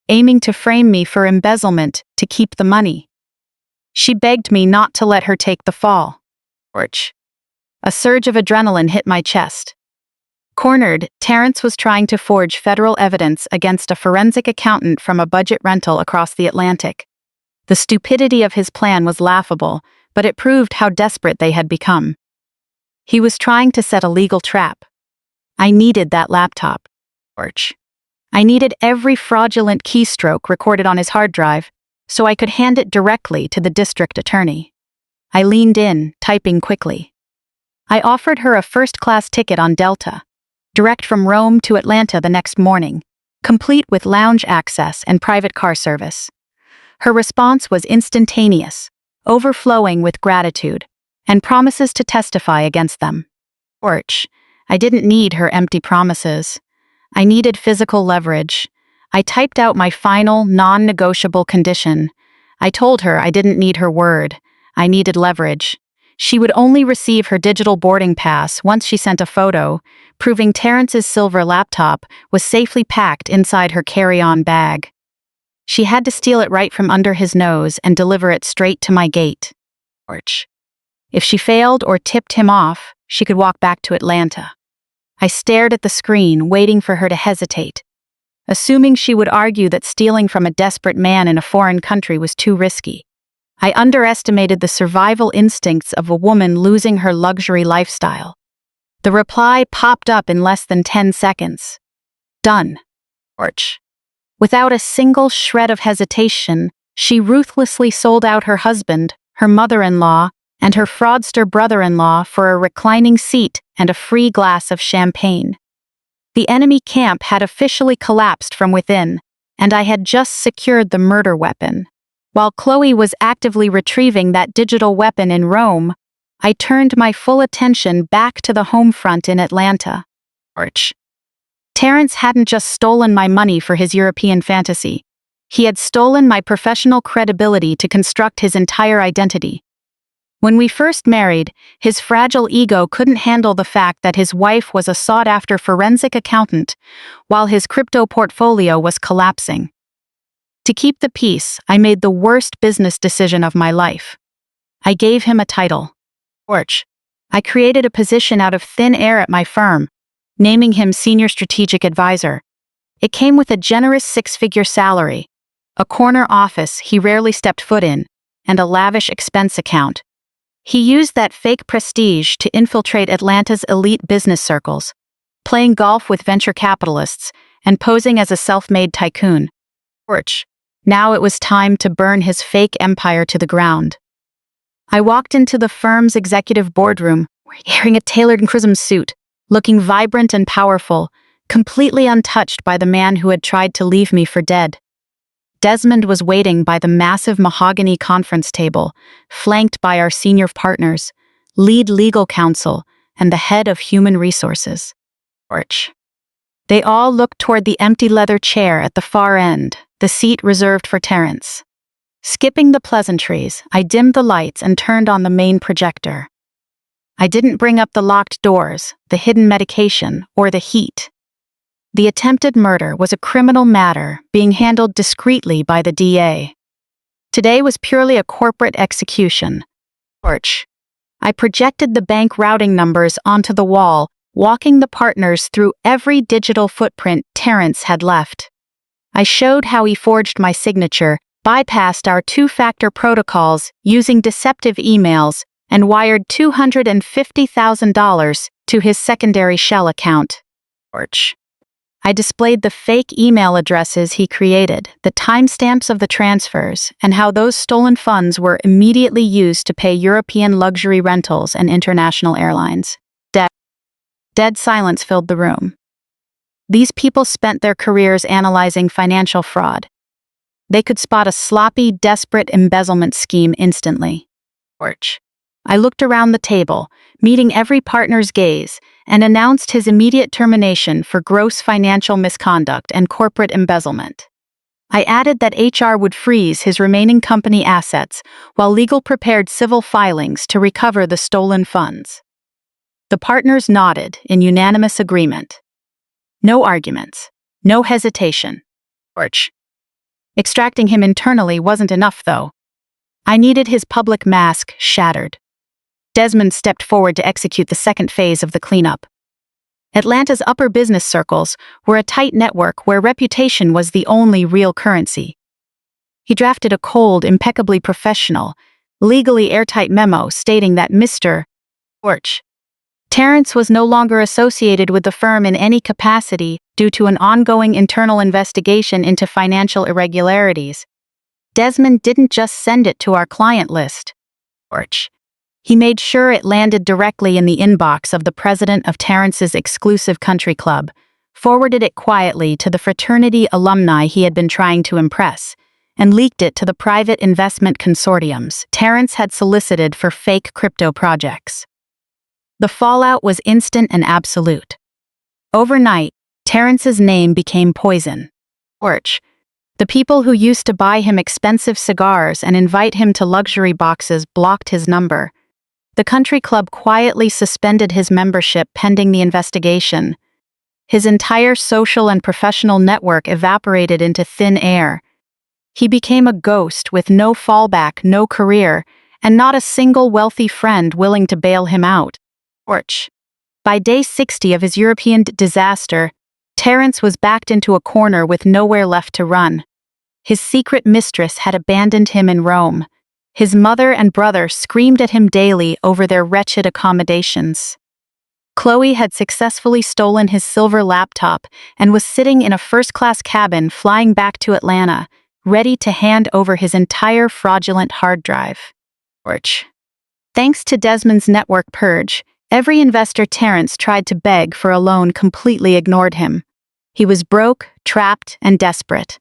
Speaker 1: aiming to frame me for embezzlement to keep the money. She begged me not to let her take the fall. Torch. A surge of adrenaline hit my chest. Cornered, Terrence was trying to forge federal evidence against a forensic accountant from a budget rental across the Atlantic. The stupidity of his plan was laughable, but it proved how desperate they had become. He was trying to set a legal trap. I needed that laptop. Torch. I needed every fraudulent keystroke recorded on his hard drive, so I could hand it directly to the district attorney. I leaned in, typing quickly. I offered her a first-class ticket on Delta, direct from Rome to Atlanta the next morning, complete with lounge access and private car service. Her response was instantaneous, overflowing with gratitude, and promises to testify against them. Torch. I didn't need her empty promises. I needed physical leverage. I typed out my final, non-negotiable condition. I told her I didn't need her word. I needed leverage. She would only receive her digital boarding pass once she sent a photo, proving Terrence's silver laptop was safely packed inside her carry-on bag. She had to steal it right from under his nose and deliver it straight to my gate. Torch. If she failed or tipped him off, she could walk back to Atlanta. I stared at the screen, waiting for her to hesitate, assuming she would argue that stealing from a desperate man in a foreign country was too risky. I underestimated the survival instincts of a woman losing her luxury lifestyle. The reply popped up in less than 10 seconds. Done. Torch. Without a single shred of hesitation, she ruthlessly sold out her husband, her mother-in-law, and her fraudster brother-in-law for a reclining seat and a free glass of champagne. The enemy camp had officially collapsed from within, and I had just secured the murder weapon. While Chloe was actively retrieving that digital weapon in Rome, I turned my full attention back to the home front in Atlanta. Torch. Terrence hadn't just stolen my money for his European fantasy. He had stolen my professional credibility to construct his entire identity. When we first married, his fragile ego couldn't handle the fact that his wife was a sought-after forensic accountant, while his crypto portfolio was collapsing. To keep the peace, I made the worst business decision of my life. I gave him a title. Torch. I created a position out of thin air at my firm, naming him Senior Strategic Advisor. It came with a generous 6-figure salary, a corner office he rarely stepped foot in, and a lavish expense account. He used that fake prestige to infiltrate Atlanta's elite business circles, playing golf with venture capitalists and posing as a self-made tycoon. Torch. Now it was time to burn his fake empire to the ground. I walked into the firm's executive boardroom, wearing a tailored crimson suit, looking vibrant and powerful, completely untouched by the man who had tried to leave me for dead. Desmond was waiting by the massive mahogany conference table, flanked by our senior partners, lead legal counsel, and the head of human resources. Torch. They all looked toward the empty leather chair at the far end, the seat reserved for Terrence. Skipping the pleasantries, I dimmed the lights and turned on the main projector. I didn't bring up the locked doors, the hidden medication, or the heat. The attempted murder was a criminal matter being handled discreetly by the DA. Today was purely a corporate execution. Torch. I projected the bank routing numbers onto the wall, walking the partners through every digital footprint Terrence had left. I showed how he forged my signature, bypassed our two-factor protocols using deceptive emails, and wired $250,000 to his secondary shell account. Torch. I displayed the fake email addresses he created, the timestamps of the transfers, and how those stolen funds were immediately used to pay European luxury rentals and international airlines. Dead silence filled the room. These people spent their careers analyzing financial fraud. They could spot a sloppy, desperate embezzlement scheme instantly. I looked around the table, meeting every partner's gaze, and announced his immediate termination for gross financial misconduct and corporate embezzlement. I added that HR would freeze his remaining company assets while legal prepared civil filings to recover the stolen funds. The partners nodded in unanimous agreement. No arguments, no hesitation. Extracting him internally wasn't enough, though. I needed his public mask shattered. Desmond stepped forward to execute the second phase of the cleanup. Atlanta's upper business circles were a tight network where reputation was the only real currency. He drafted a cold, impeccably professional, legally airtight memo stating that Mr. Terrence was no longer associated with the firm in any capacity due to an ongoing internal investigation into financial irregularities. Desmond didn't just send it to our client list. He made sure it landed directly in the inbox of the president of Terrence's exclusive country club, forwarded it quietly to the fraternity alumni he had been trying to impress, and leaked it to the private investment consortiums Terrence had solicited for fake crypto projects. The fallout was instant and absolute. Overnight, Terrence's name became poison. The people who used to buy him expensive cigars and invite him to luxury boxes blocked his number. The country club quietly suspended his membership pending the investigation. His entire social and professional network evaporated into thin air. He became a ghost with no fallback, no career, and not a single wealthy friend willing to bail him out. By day 60 of his European disaster, Terrence was backed into a corner with nowhere left to run. His secret mistress had abandoned him in Rome. His mother and brother screamed at him daily over their wretched accommodations. Chloe had successfully stolen his silver laptop and was sitting in a first-class cabin flying back to Atlanta, ready to hand over his entire fraudulent hard drive. Thanks to Desmond's network purge, every investor Terrence tried to beg for a loan completely ignored him. He was broke, trapped, and desperate.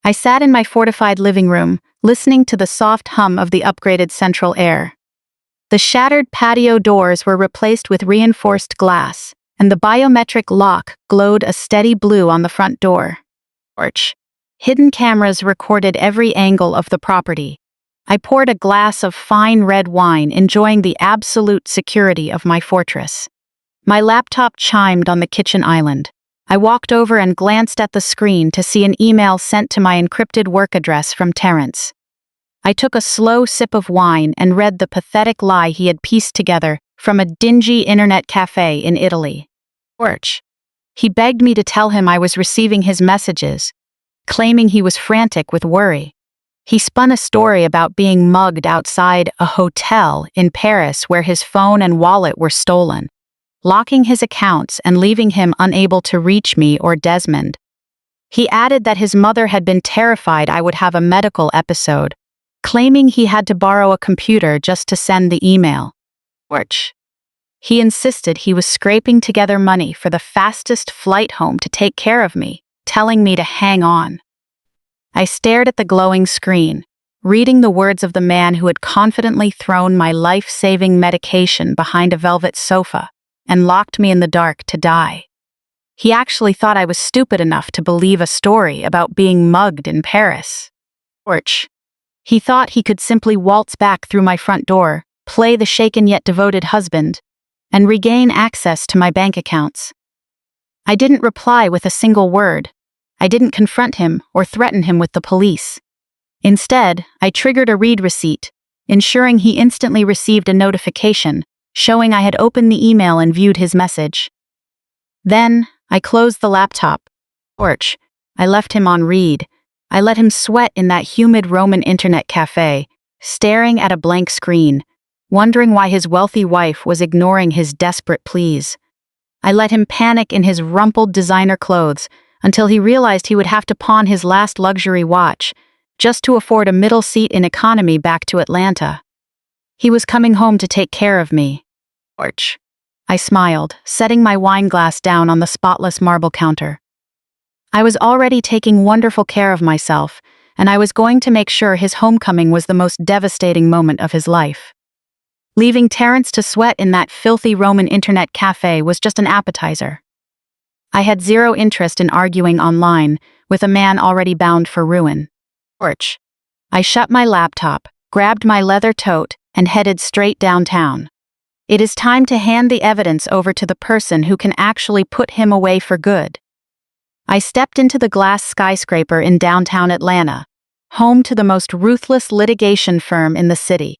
Speaker 1: I sat in my fortified living room, listening to the soft hum of the upgraded central air. The shattered patio doors were replaced with reinforced glass, and the biometric lock glowed a steady blue on the front door. Hidden cameras recorded every angle of the property. I poured a glass of fine red wine, enjoying the absolute security of my fortress. My laptop chimed on the kitchen island. I walked over and glanced at the screen to see an email sent to my encrypted work address from Terrence. I took a slow sip of wine and read the pathetic lie he had pieced together from a dingy internet cafe in Italy. He begged me to tell him I was receiving his messages, claiming he was frantic with worry. He spun a story about being mugged outside a hotel in Paris where his phone and wallet were stolen, locking his accounts and leaving him unable to reach me or Desmond. He added that his mother had been terrified I would have a medical episode, claiming he had to borrow a computer just to send the email. He insisted he was scraping together money for the fastest flight home to take care of me, telling me to hang on. I stared at the glowing screen, reading the words of the man who had confidently thrown my life-saving medication behind a velvet sofa and locked me in the dark to die. He actually thought I was stupid enough to believe a story about being mugged in Paris. He thought he could simply waltz back through my front door, play the shaken yet devoted husband, and regain access to my bank accounts. I didn't reply with a single word. I didn't confront him or threaten him with the police. Instead, I triggered a read receipt, ensuring he instantly received a notification showing I had opened the email and viewed his message. Then, I closed the laptop. I left him on read. I let him sweat in that humid Roman internet cafe, staring at a blank screen, wondering why his wealthy wife was ignoring his desperate pleas. I let him panic in his rumpled designer clothes until he realized he would have to pawn his last luxury watch just to afford a middle seat in economy back to Atlanta. He was coming home to take care of me. Orch. I smiled, setting my wine glass down on the spotless marble counter. I was already taking wonderful care of myself, and I was going to make sure his homecoming was the most devastating moment of his life. Leaving Terrence to sweat in that filthy Roman internet cafe was just an appetizer. I had zero interest in arguing online with a man already bound for ruin. Orch. I shut my laptop, grabbed my leather tote, and headed straight downtown. It is time to hand the evidence over to the person who can actually put him away for good. I stepped into the glass skyscraper in downtown Atlanta, home to the most ruthless litigation firm in the city.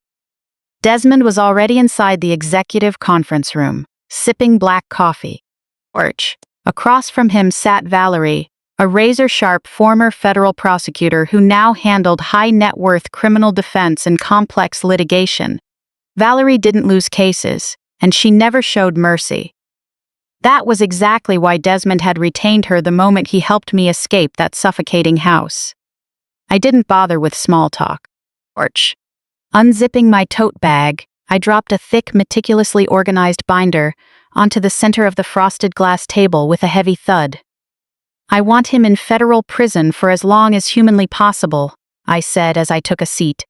Speaker 1: Desmond was already inside the executive conference room, sipping black coffee. Orch. Across from him sat Valerie, a razor-sharp former federal prosecutor who now handled high-net-worth criminal defense and complex litigation. Valerie didn't lose cases, and she never showed mercy. That was exactly why Desmond had retained her the moment he helped me escape that suffocating house. I didn't bother with small talk. Orch. Unzipping my tote bag, I dropped a thick, meticulously organized binder onto the center of the frosted glass table with a heavy thud. I want him in federal prison for as long as humanly possible, I said as I took a seat.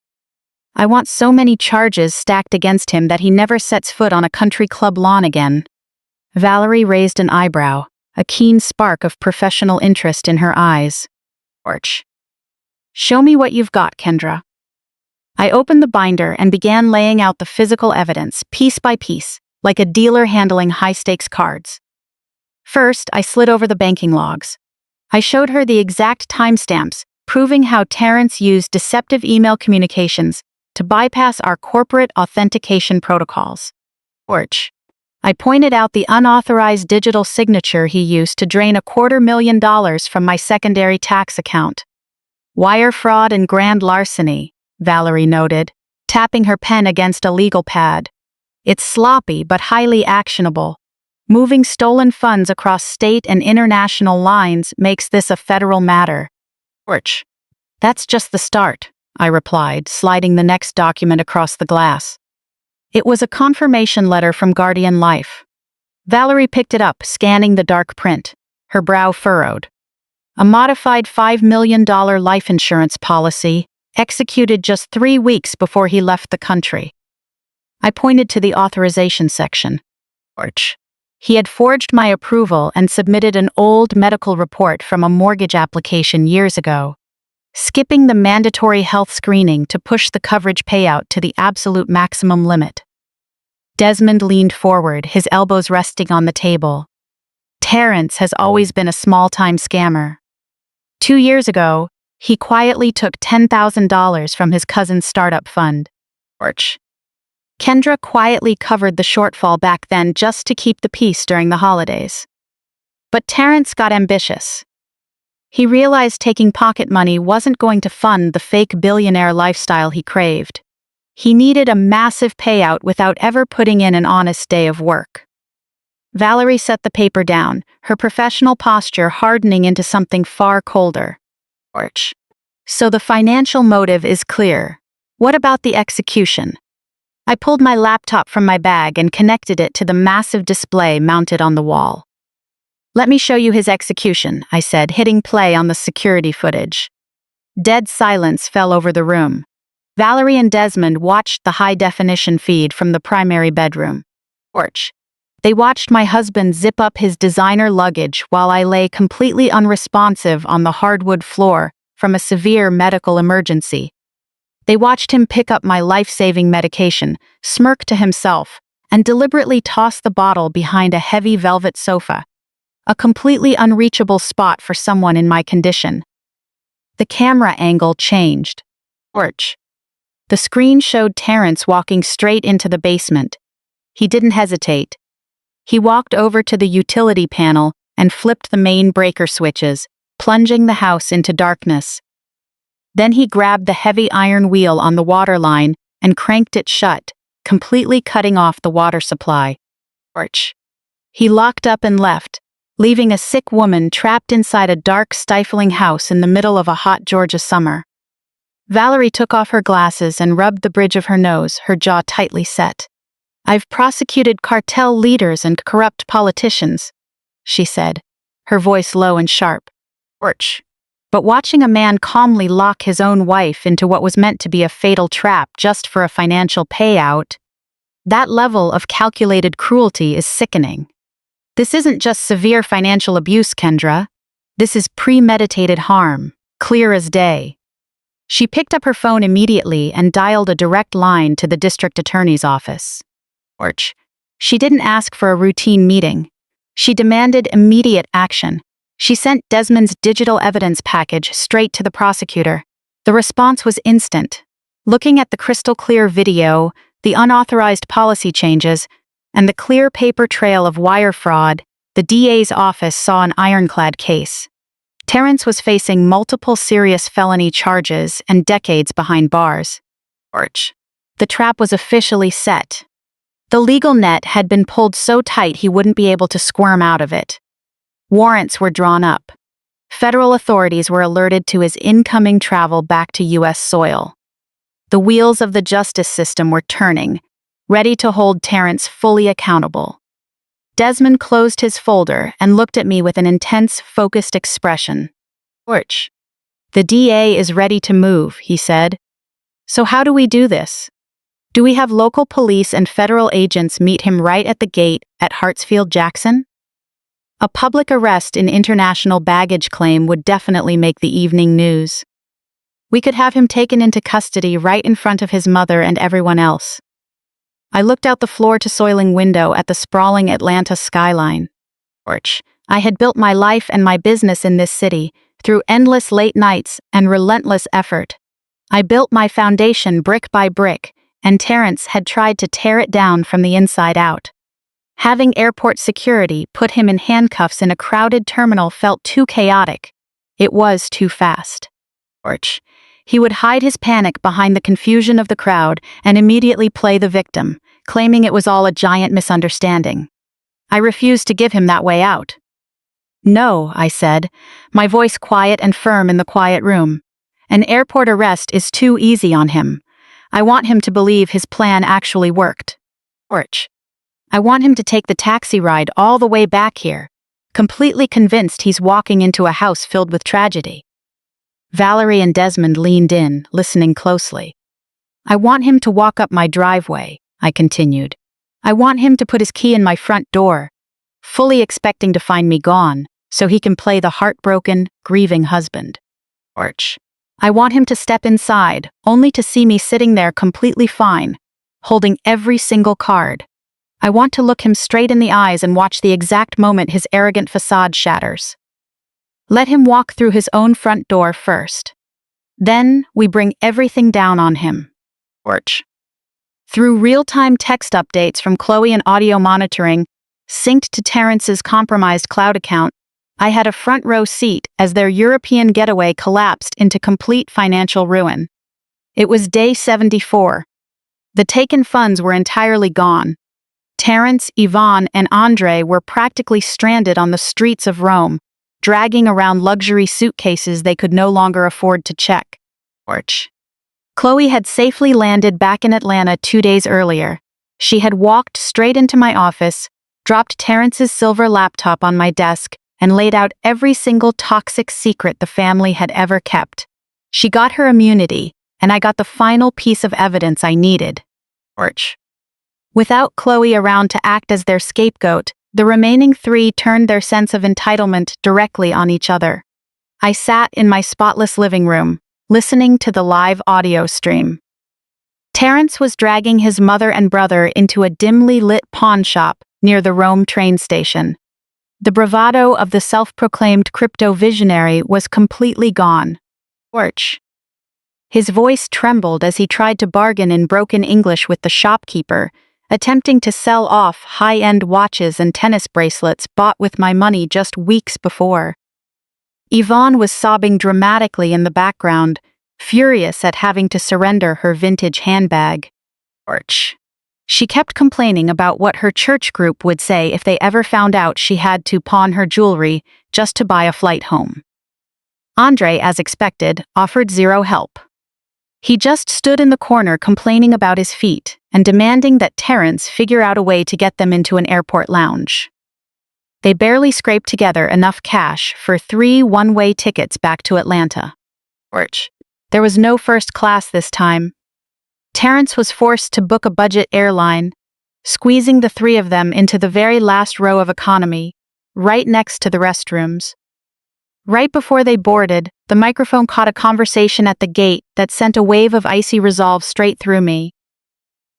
Speaker 1: I want so many charges stacked against him that he never sets foot on a country club lawn again. Valerie raised an eyebrow, a keen spark of professional interest in her eyes. Orch. Show me what you've got, Kendra. I opened the binder and began laying out the physical evidence, piece by piece, like a dealer handling high-stakes cards. First, I slid over the banking logs. I showed her the exact timestamps, proving how Terrence used deceptive email communications to bypass our corporate authentication protocols. Orch. I pointed out the unauthorized digital signature he used to drain $250,000 from my secondary tax account. Wire fraud and grand larceny, Valerie noted, tapping her pen against a legal pad. It's sloppy but highly actionable. Moving stolen funds across state and international lines makes this a federal matter. Orch. That's just the start, I replied, sliding the next document across the glass. It was a confirmation letter from Guardian Life. Valerie picked it up, scanning the dark print, her brow furrowed. A modified $5 million life insurance policy, executed just 3 weeks before he left the country. I pointed to the authorization section. Orch. He had forged my approval and submitted an old medical report from a mortgage application years ago, skipping the mandatory health screening to push the coverage payout to the absolute maximum limit. Desmond leaned forward, his elbows resting on the table. Terrence has always been a small-time scammer. 2 years ago, he quietly took $10,000 from his cousin's startup fund. Orch. Kendra quietly covered the shortfall back then just to keep the peace during the holidays. But Terrence got ambitious. He realized taking pocket money wasn't going to fund the fake billionaire lifestyle he craved. He needed a massive payout without ever putting in an honest day of work. Valerie set the paper down, her professional posture hardening into something far colder. Orch. So the financial motive is clear. What about the execution? I pulled my laptop from my bag and connected it to the massive display mounted on the wall. Let me show you his execution, I said, hitting play on the security footage. Dead silence fell over the room. Valerie and Desmond watched the high-definition feed from the primary bedroom. Orch. They watched my husband zip up his designer luggage while I lay completely unresponsive on the hardwood floor from a severe medical emergency. They watched him pick up my life-saving medication, smirk to himself, and deliberately toss the bottle behind a heavy velvet sofa, a completely unreachable spot for someone in my condition. The camera angle changed. Orch. The screen showed Terrence walking straight into the basement. He didn't hesitate. He walked over to the utility panel and flipped the main breaker switches, plunging the house into darkness. Then he grabbed the heavy iron wheel on the water line and cranked it shut, completely cutting off the water supply. Orch. He locked up and left, leaving a sick woman trapped inside a dark, stifling house in the middle of a hot Georgia summer. Valerie took off her glasses and rubbed the bridge of her nose, her jaw tightly set. "I've prosecuted cartel leaders and corrupt politicians," she said, her voice low and sharp. "Ouch." But watching a man calmly lock his own wife into what was meant to be a fatal trap just for a financial payout, that level of calculated cruelty is sickening. This isn't just severe financial abuse, Kendra. This is premeditated harm, clear as day. She picked up her phone immediately and dialed a direct line to the district attorney's office. She didn't ask for a routine meeting. She demanded immediate action. She sent Desmond's digital evidence package straight to the prosecutor. The response was instant. Looking at the crystal-clear video, the unauthorized policy changes, and the clear paper trail of wire fraud, the DA's office saw an ironclad case. Terrence was facing multiple serious felony charges and decades behind bars. The trap was officially set. The legal net had been pulled so tight he wouldn't be able to squirm out of it. Warrants were drawn up. Federal authorities were alerted to his incoming travel back to U.S. soil. The wheels of the justice system were turning, ready to hold Terrence fully accountable. Desmond closed his folder and looked at me with an intense, focused expression. "The DA is ready to move," he said. "So how do we do this? Do we have local police and federal agents meet him right at the gate at Hartsfield-Jackson? A public arrest in international baggage claim would definitely make the evening news. We could have him taken into custody right in front of his mother and everyone else." I looked out the floor-to-ceiling window at the sprawling Atlanta skyline. I had built my life and my business in this city through endless late nights and relentless effort. I built my foundation brick by brick, and Terrence had tried to tear it down from the inside out. Having airport security put him in handcuffs in a crowded terminal felt too chaotic. It was too fast. He would hide his panic behind the confusion of the crowd and immediately play the victim, claiming it was all a giant misunderstanding. I refused to give him that way out. "No," I said, my voice quiet and firm in the quiet room. "An airport arrest is too easy on him. I want him to believe his plan actually worked. I want him to take the taxi ride all the way back here, completely convinced he's walking into a house filled with tragedy." Valerie and Desmond leaned in, listening closely. "I want him to walk up my driveway," I continued. "I want him to put his key in my front door, fully expecting to find me gone, so he can play the heartbroken, grieving husband. I want him to step inside, only to see me sitting there completely fine, holding every single card. I want to look him straight in the eyes and watch the exact moment his arrogant facade shatters. Let him walk through his own front door first. Then we bring everything down on him." Through real-time text updates from Chloe and audio monitoring, synced to Terrence's compromised cloud account, I had a front-row seat as their European getaway collapsed into complete financial ruin. It was day 74. The taken funds were entirely gone. Terrence, Yvonne, and Andre were practically stranded on the streets of Rome, dragging around luxury suitcases they could no longer afford to check. Chloe had safely landed back in Atlanta 2 days earlier. She had walked straight into my office, dropped Terrence's silver laptop on my desk, and laid out every single toxic secret the family had ever kept. She got her immunity, and I got the final piece of evidence I needed. Without Chloe around to act as their scapegoat, the remaining 3 turned their sense of entitlement directly on each other. I sat in my spotless living room, listening to the live audio stream. Terrence was dragging his mother and brother into a dimly lit pawn shop near the Rome train station. The bravado of the self-proclaimed crypto visionary was completely gone. His voice trembled as he tried to bargain in broken English with the shopkeeper, attempting to sell off high-end watches and tennis bracelets bought with my money just weeks before. Yvonne was sobbing dramatically in the background, furious at having to surrender her vintage handbag. She kept complaining about what her church group would say if they ever found out she had to pawn her jewelry just to buy a flight home. Andre, as expected, offered zero help. He just stood in the corner complaining about his feet and demanding that Terrence figure out a way to get them into an airport lounge. They barely scraped together enough cash for 3 one-way tickets back to Atlanta. There was no first class this time. Terrence was forced to book a budget airline, squeezing the 3 of them into the very last row of economy, right next to the restrooms. Right before they boarded, the microphone caught a conversation at the gate that sent a wave of icy resolve straight through me.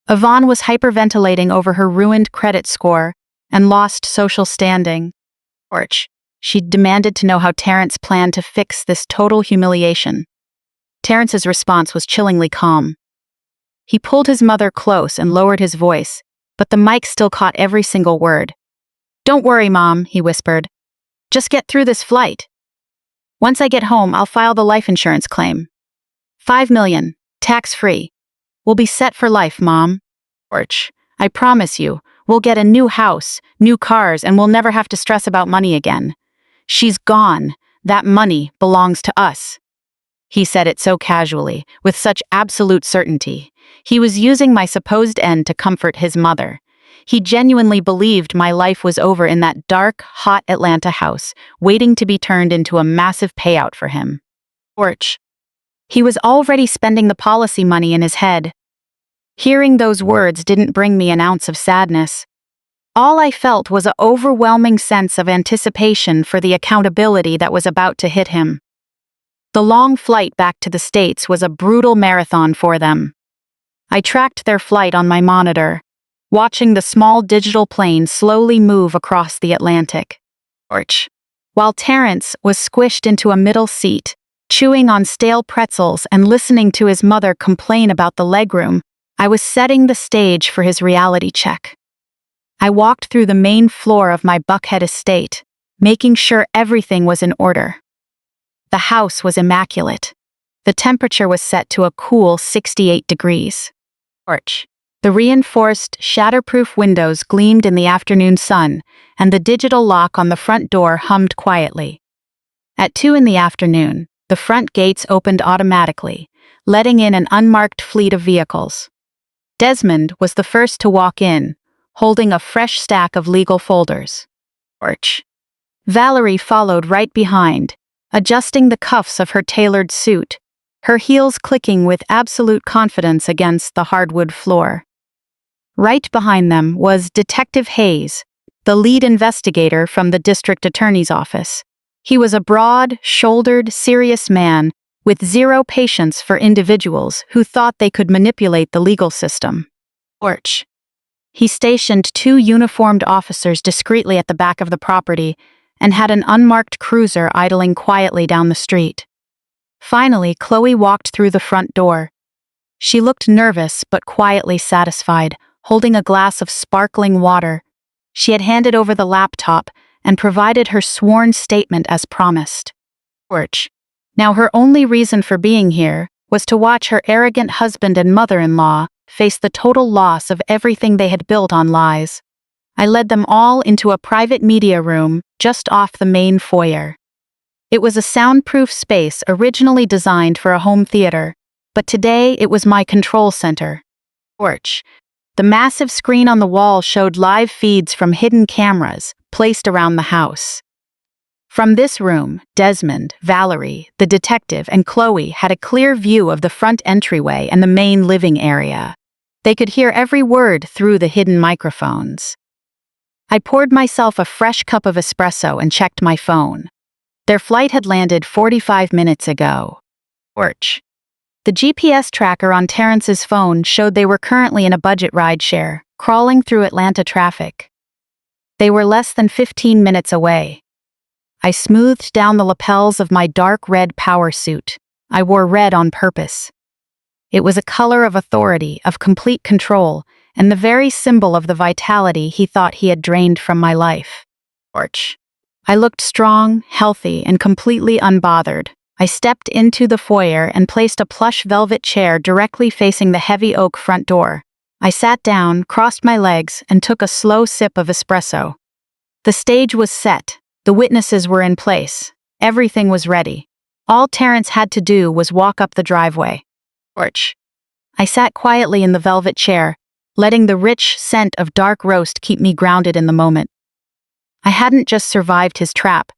Speaker 1: Yvonne was hyperventilating over her ruined credit score and lost social standing. She demanded to know how Terrence planned to fix this total humiliation. Terrence's response was chillingly calm. He pulled his mother close and lowered his voice, but the mic still caught every single word. "Don't worry, Mom," he whispered. "Just get through this flight. Once I get home, I'll file the life insurance claim. 5 million, tax-free. We'll be set for life, Mom. I promise you, we'll get a new house, new cars, and we'll never have to stress about money again. She's gone. That money belongs to us." He said it so casually, with such absolute certainty. He was using my supposed end to comfort his mother. He genuinely believed my life was over in that dark, hot Atlanta house, waiting to be turned into a massive payout for him. He was already spending the policy money in his head. Hearing those words didn't bring me an ounce of sadness. All I felt was an overwhelming sense of anticipation for the accountability that was about to hit him. The long flight back to the States was a brutal marathon for them. I tracked their flight on my monitor, watching the small digital plane slowly move across the Atlantic. While Terrence was squished into a middle seat, chewing on stale pretzels and listening to his mother complain about the legroom, I was setting the stage for his reality check. I walked through the main floor of my Buckhead estate, making sure everything was in order. The house was immaculate. The temperature was set to a cool 68 degrees. The reinforced, shatterproof windows gleamed in the afternoon sun, and the digital lock on the front door hummed quietly. At 2 in the afternoon, the front gates opened automatically, letting in an unmarked fleet of vehicles. Desmond was the first to walk in, holding a fresh stack of legal folders. Valerie followed right behind, adjusting the cuffs of her tailored suit, her heels clicking with absolute confidence against the hardwood floor. Right behind them was Detective Hayes, the lead investigator from the district attorney's office. He was a broad-shouldered, serious man with zero patience for individuals who thought they could manipulate the legal system. He stationed 2 uniformed officers discreetly at the back of the property and had an unmarked cruiser idling quietly down the street. Finally, Chloe walked through the front door. She looked nervous but quietly satisfied, holding a glass of sparkling water. She had handed over the laptop and provided her sworn statement as promised. Now her only reason for being here was to watch her arrogant husband and mother-in-law face the total loss of everything they had built on lies. I led them all into a private media room just off the main foyer. It was a soundproof space originally designed for a home theater, but today it was my control center. The massive screen on the wall showed live feeds from hidden cameras placed around the house. From this room, Desmond, Valerie, the detective, and Chloe had a clear view of the front entryway and the main living area. They could hear every word through the hidden microphones. I poured myself a fresh cup of espresso and checked my phone. Their flight had landed 45 minutes ago. The GPS tracker on Terrence's phone showed they were currently in a budget rideshare, crawling through Atlanta traffic. They were less than 15 minutes away. I smoothed down the lapels of my dark red power suit. I wore red on purpose. It was a color of authority, of complete control, and the very symbol of the vitality he thought he had drained from my life. I looked strong, healthy, and completely unbothered. I stepped into the foyer and placed a plush velvet chair directly facing the heavy oak front door. I sat down, crossed my legs, and took a slow sip of espresso. The stage was set. The witnesses were in place. Everything was ready. All Terrence had to do was walk up the driveway. Porch. I sat quietly in the velvet chair, letting the rich scent of dark roast keep me grounded in the moment. I hadn't just survived his trap.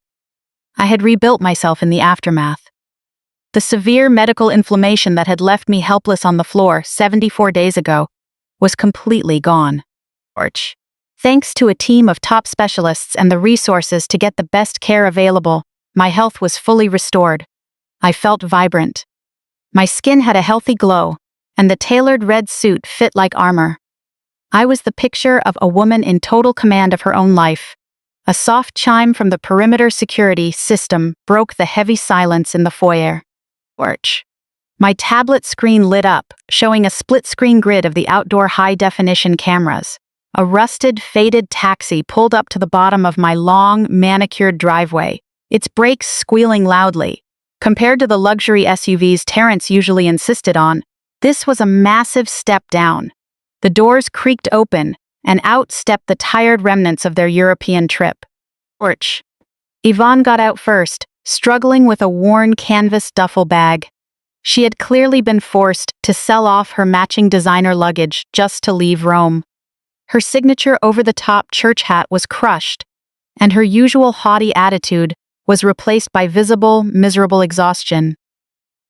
Speaker 1: I had rebuilt myself in the aftermath. The severe medical inflammation that had left me helpless on the floor 74 days ago was completely gone. Porch. Thanks to a team of top specialists and the resources to get the best care available, my health was fully restored. I felt vibrant. My skin had a healthy glow, and the tailored red suit fit like armor. I was the picture of a woman in total command of her own life. A soft chime from the perimeter security system broke the heavy silence in the foyer. Porch. My tablet screen lit up, showing a split-screen grid of the outdoor high-definition cameras. A rusted, faded taxi pulled up to the bottom of my long, manicured driveway, its brakes squealing loudly. Compared to the luxury SUVs Terrence usually insisted on, this was a massive step down. The doors creaked open, and out stepped the tired remnants of their European trip. Porch. Yvonne got out first, struggling with a worn canvas duffel bag. She had clearly been forced to sell off her matching designer luggage just to leave Rome. Her signature over-the-top church hat was crushed, and her usual haughty attitude was replaced by visible, miserable exhaustion.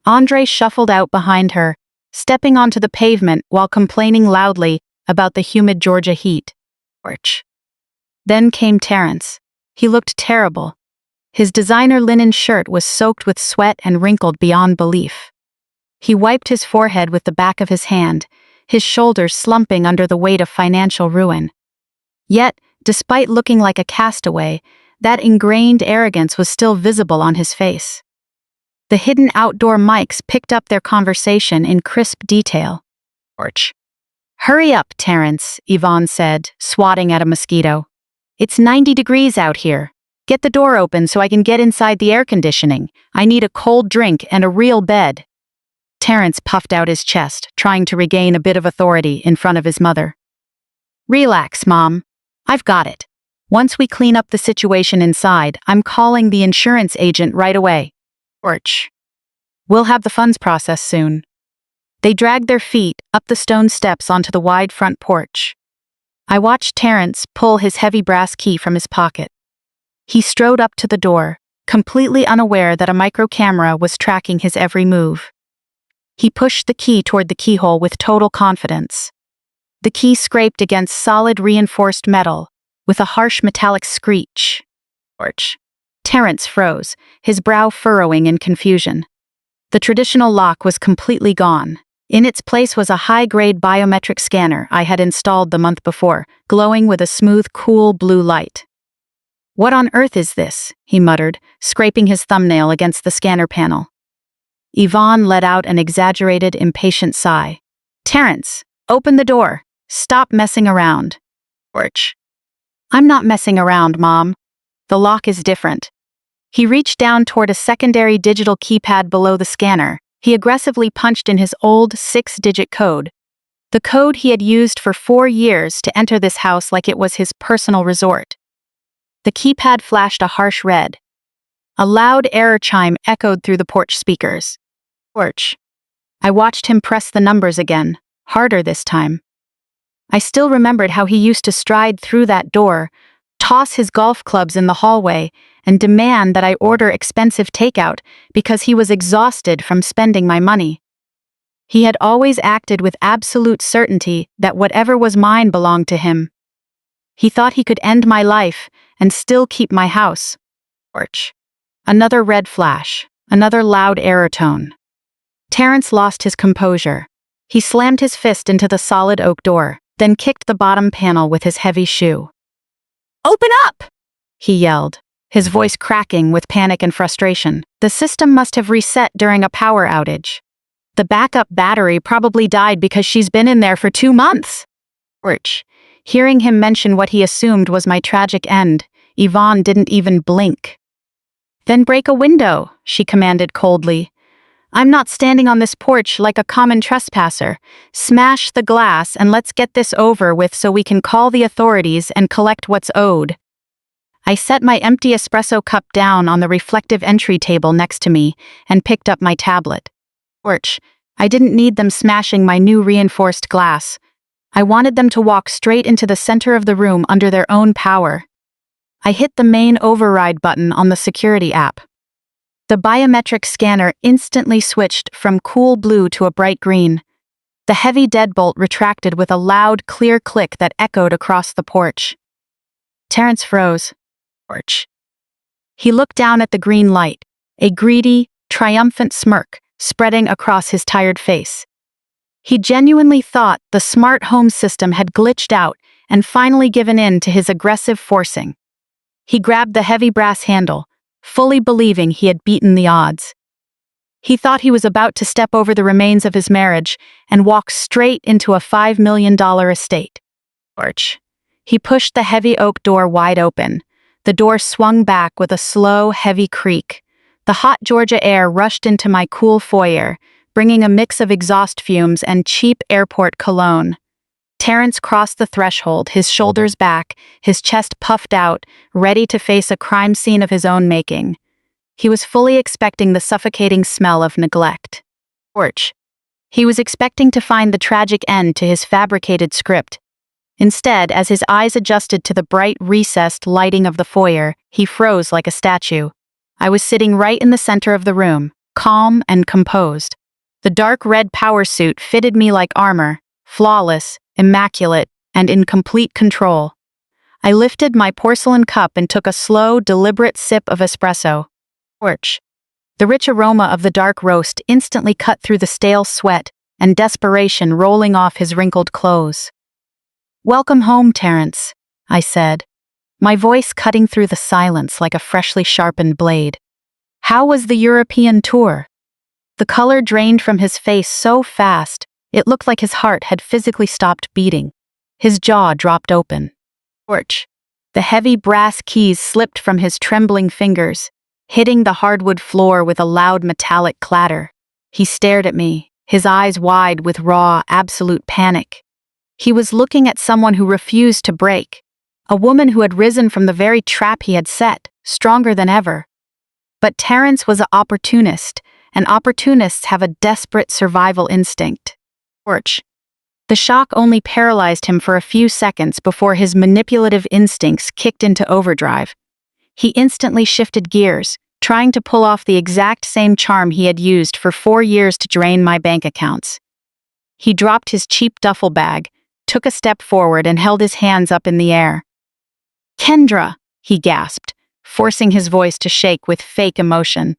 Speaker 1: Andre shuffled out behind her, stepping onto the pavement while complaining loudly about the humid Georgia heat. Porch. Then came Terrence. He looked terrible. His designer linen shirt was soaked with sweat and wrinkled beyond belief. He wiped his forehead with the back of his hand, his shoulders slumping under the weight of financial ruin. Yet, despite looking like a castaway, that ingrained arrogance was still visible on his face. The hidden outdoor mics picked up their conversation in crisp detail. Porch. Hurry up, Terrence, Yvonne said, swatting at a mosquito. It's 90 degrees out here. Get the door open so I can get inside the air conditioning. I need a cold drink and a real bed. Terrence puffed out his chest, trying to regain a bit of authority in front of his mother. Relax, Mom. I've got it. Once we clean up the situation inside, I'm calling the insurance agent right away. Porch. We'll have the funds processed soon. They dragged their feet up the stone steps onto the wide front porch. I watched Terrence pull his heavy brass key from his pocket. He strode up to the door, completely unaware that a micro camera was tracking his every move. He pushed the key toward the keyhole with total confidence. The key scraped against solid reinforced metal, with a harsh metallic screech. Porch. Terrence froze, his brow furrowing in confusion. The traditional lock was completely gone. In its place was a high-grade biometric scanner I had installed the month before, glowing with a smooth, cool blue light. What on earth is this? He muttered, scraping his thumbnail against the scanner panel. Yvonne let out an exaggerated, impatient sigh. Terrence, open the door. Stop messing around. Porch. I'm not messing around, Mom. The lock is different. He reached down toward a secondary digital keypad below the scanner. He aggressively punched in his old 6-digit code. The code he had used for 4 years to enter this house like it was his personal resort. The keypad flashed a harsh red. A loud error chime echoed through the porch speakers. Porch. I watched him press the numbers again, harder this time. I still remembered how he used to stride through that door, toss his golf clubs in the hallway, and demand that I order expensive takeout because he was exhausted from spending my money. He had always acted with absolute certainty that whatever was mine belonged to him. He thought he could end my life and still keep my house. Porch. Another red flash, another loud error tone. Terrence lost his composure. He slammed his fist into the solid oak door, then kicked the bottom panel with his heavy shoe. Open up! He yelled, his voice cracking with panic and frustration. The system must have reset during a power outage. The backup battery probably died because she's been in there for 2 months. Porch. Hearing him mention what he assumed was my tragic end, Yvonne didn't even blink. Then break a window, she commanded coldly. I'm not standing on this porch like a common trespasser. Smash the glass and let's get this over with so we can call the authorities and collect what's owed. I set my empty espresso cup down on the reflective entry table next to me and picked up my tablet. Porch. I didn't need them smashing my new reinforced glass. I wanted them to walk straight into the center of the room under their own power. I hit the main override button on the security app. The biometric scanner instantly switched from cool blue to a bright green. The heavy deadbolt retracted with a loud, clear click that echoed across the porch. Terrence froze. Porch. He looked down at the green light, a greedy, triumphant smirk spreading across his tired face. He genuinely thought the smart home system had glitched out and finally given in to his aggressive forcing. He grabbed the heavy brass handle, fully believing he had beaten the odds. He thought he was about to step over the remains of his marriage and walk straight into a $5 million estate. Porch. He pushed the heavy oak door wide open. The door swung back with a slow, heavy creak. The hot Georgia air rushed into my cool foyer, bringing a mix of exhaust fumes and cheap airport cologne. Terrence crossed the threshold, his shoulders back, his chest puffed out, ready to face a crime scene of his own making. He was fully expecting the suffocating smell of neglect. Porch. He was expecting to find the tragic end to his fabricated script. Instead, as his eyes adjusted to the bright, recessed lighting of the foyer, he froze like a statue. I was sitting right in the center of the room, calm and composed. The dark red power suit fitted me like armor, flawless, immaculate, and in complete control. I lifted my porcelain cup and took a slow, deliberate sip of espresso. Porch. The rich aroma of the dark roast instantly cut through the stale sweat and desperation rolling off his wrinkled clothes. "Welcome home, Terrence," I said, my voice cutting through the silence like a freshly sharpened blade. "How was the European tour?" The color drained from his face so fast, it looked like his heart had physically stopped beating. His jaw dropped open. Porch. The heavy brass keys slipped from his trembling fingers, hitting the hardwood floor with a loud metallic clatter. He stared at me, his eyes wide with raw, absolute panic. He was looking at someone who refused to break, a woman who had risen from the very trap he had set, stronger than ever. But Terrence was an opportunist, and opportunists have a desperate survival instinct. Porch. The shock only paralyzed him for a few seconds before his manipulative instincts kicked into overdrive. He instantly shifted gears, trying to pull off the exact same charm he had used for 4 years to drain my bank accounts. He dropped his cheap duffel bag, took a step forward and held his hands up in the air. "Kendra," he gasped, forcing his voice to shake with fake emotion.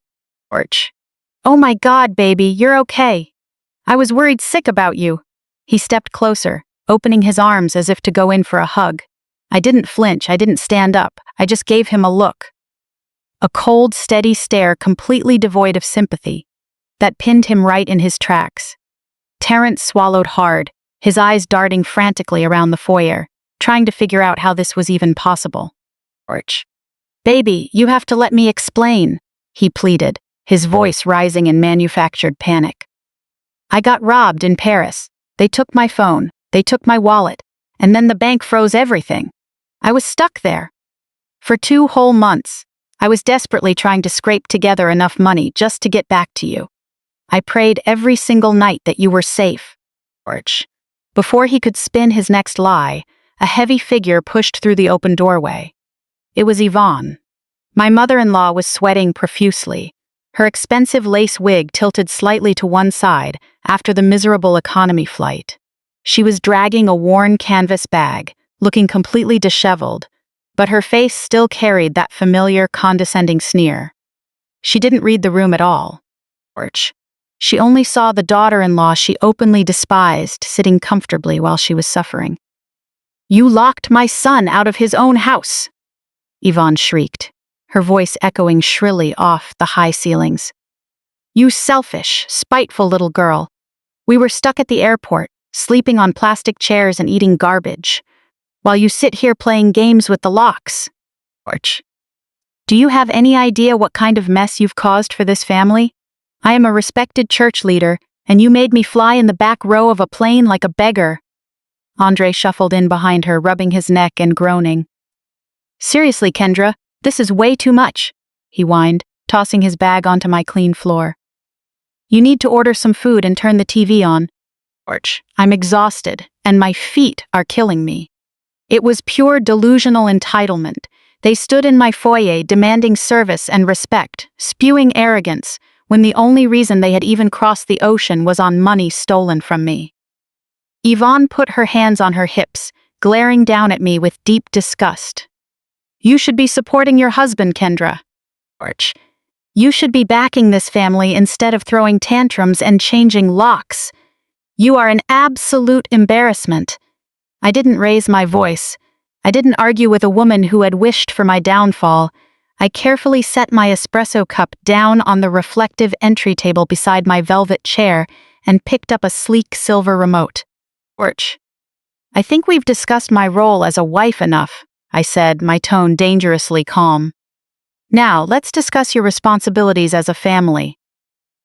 Speaker 1: Porch. "Oh my God, baby, you're okay. I was worried sick about you." He stepped closer, opening his arms as if to go in for a hug. I didn't flinch, I didn't stand up, I just gave him a look. A cold, steady stare completely devoid of sympathy, that pinned him right in his tracks. Terrence swallowed hard, his eyes darting frantically around the foyer, trying to figure out how this was even possible. Porch. "Baby, you have to let me explain," he pleaded, his voice rising in manufactured panic. "I got robbed in Paris. They took my phone, they took my wallet, and then the bank froze everything. I was stuck there. For 2 whole months, I was desperately trying to scrape together enough money just to get back to you. I prayed every single night that you were safe." Porch. Before he could spin his next lie, a heavy figure pushed through the open doorway. It was Yvonne. My mother-in-law was sweating profusely, her expensive lace wig tilted slightly to one side after the miserable economy flight. She was dragging a worn canvas bag, looking completely disheveled, but her face still carried that familiar, condescending sneer. She didn't read the room at all. Porch. She only saw the daughter-in-law she openly despised sitting comfortably while she was suffering. "You locked my son out of his own house!" Yvonne shrieked, her voice echoing shrilly off the high ceilings. "You selfish, spiteful little girl. We were stuck at the airport, sleeping on plastic chairs and eating garbage, while you sit here playing games with the locks." Porch. "Do you have any idea what kind of mess you've caused for this family? I am a respected church leader, and you made me fly in the back row of a plane like a beggar." Andre shuffled in behind her, rubbing his neck and groaning. "Seriously, Kendra, this is way too much," he whined, tossing his bag onto my clean floor. "You need to order some food and turn the TV on." I'm exhausted, and my feet are killing me. It was pure delusional entitlement. They stood in my foyer demanding service and respect, spewing arrogance, when the only reason they had even crossed the ocean was on money stolen from me. Yvonne put her hands on her hips, glaring down at me with deep disgust. "You should be supporting your husband, Kendra. You should be backing this family instead of throwing tantrums and changing locks. You are an absolute embarrassment." I didn't raise my voice. I didn't argue with a woman who had wished for my downfall. I carefully set my espresso cup down on the reflective entry table beside my velvet chair and picked up a sleek silver remote. "I think we've discussed my role as a wife enough," I said, my tone dangerously calm. "Now, let's discuss your responsibilities as a family."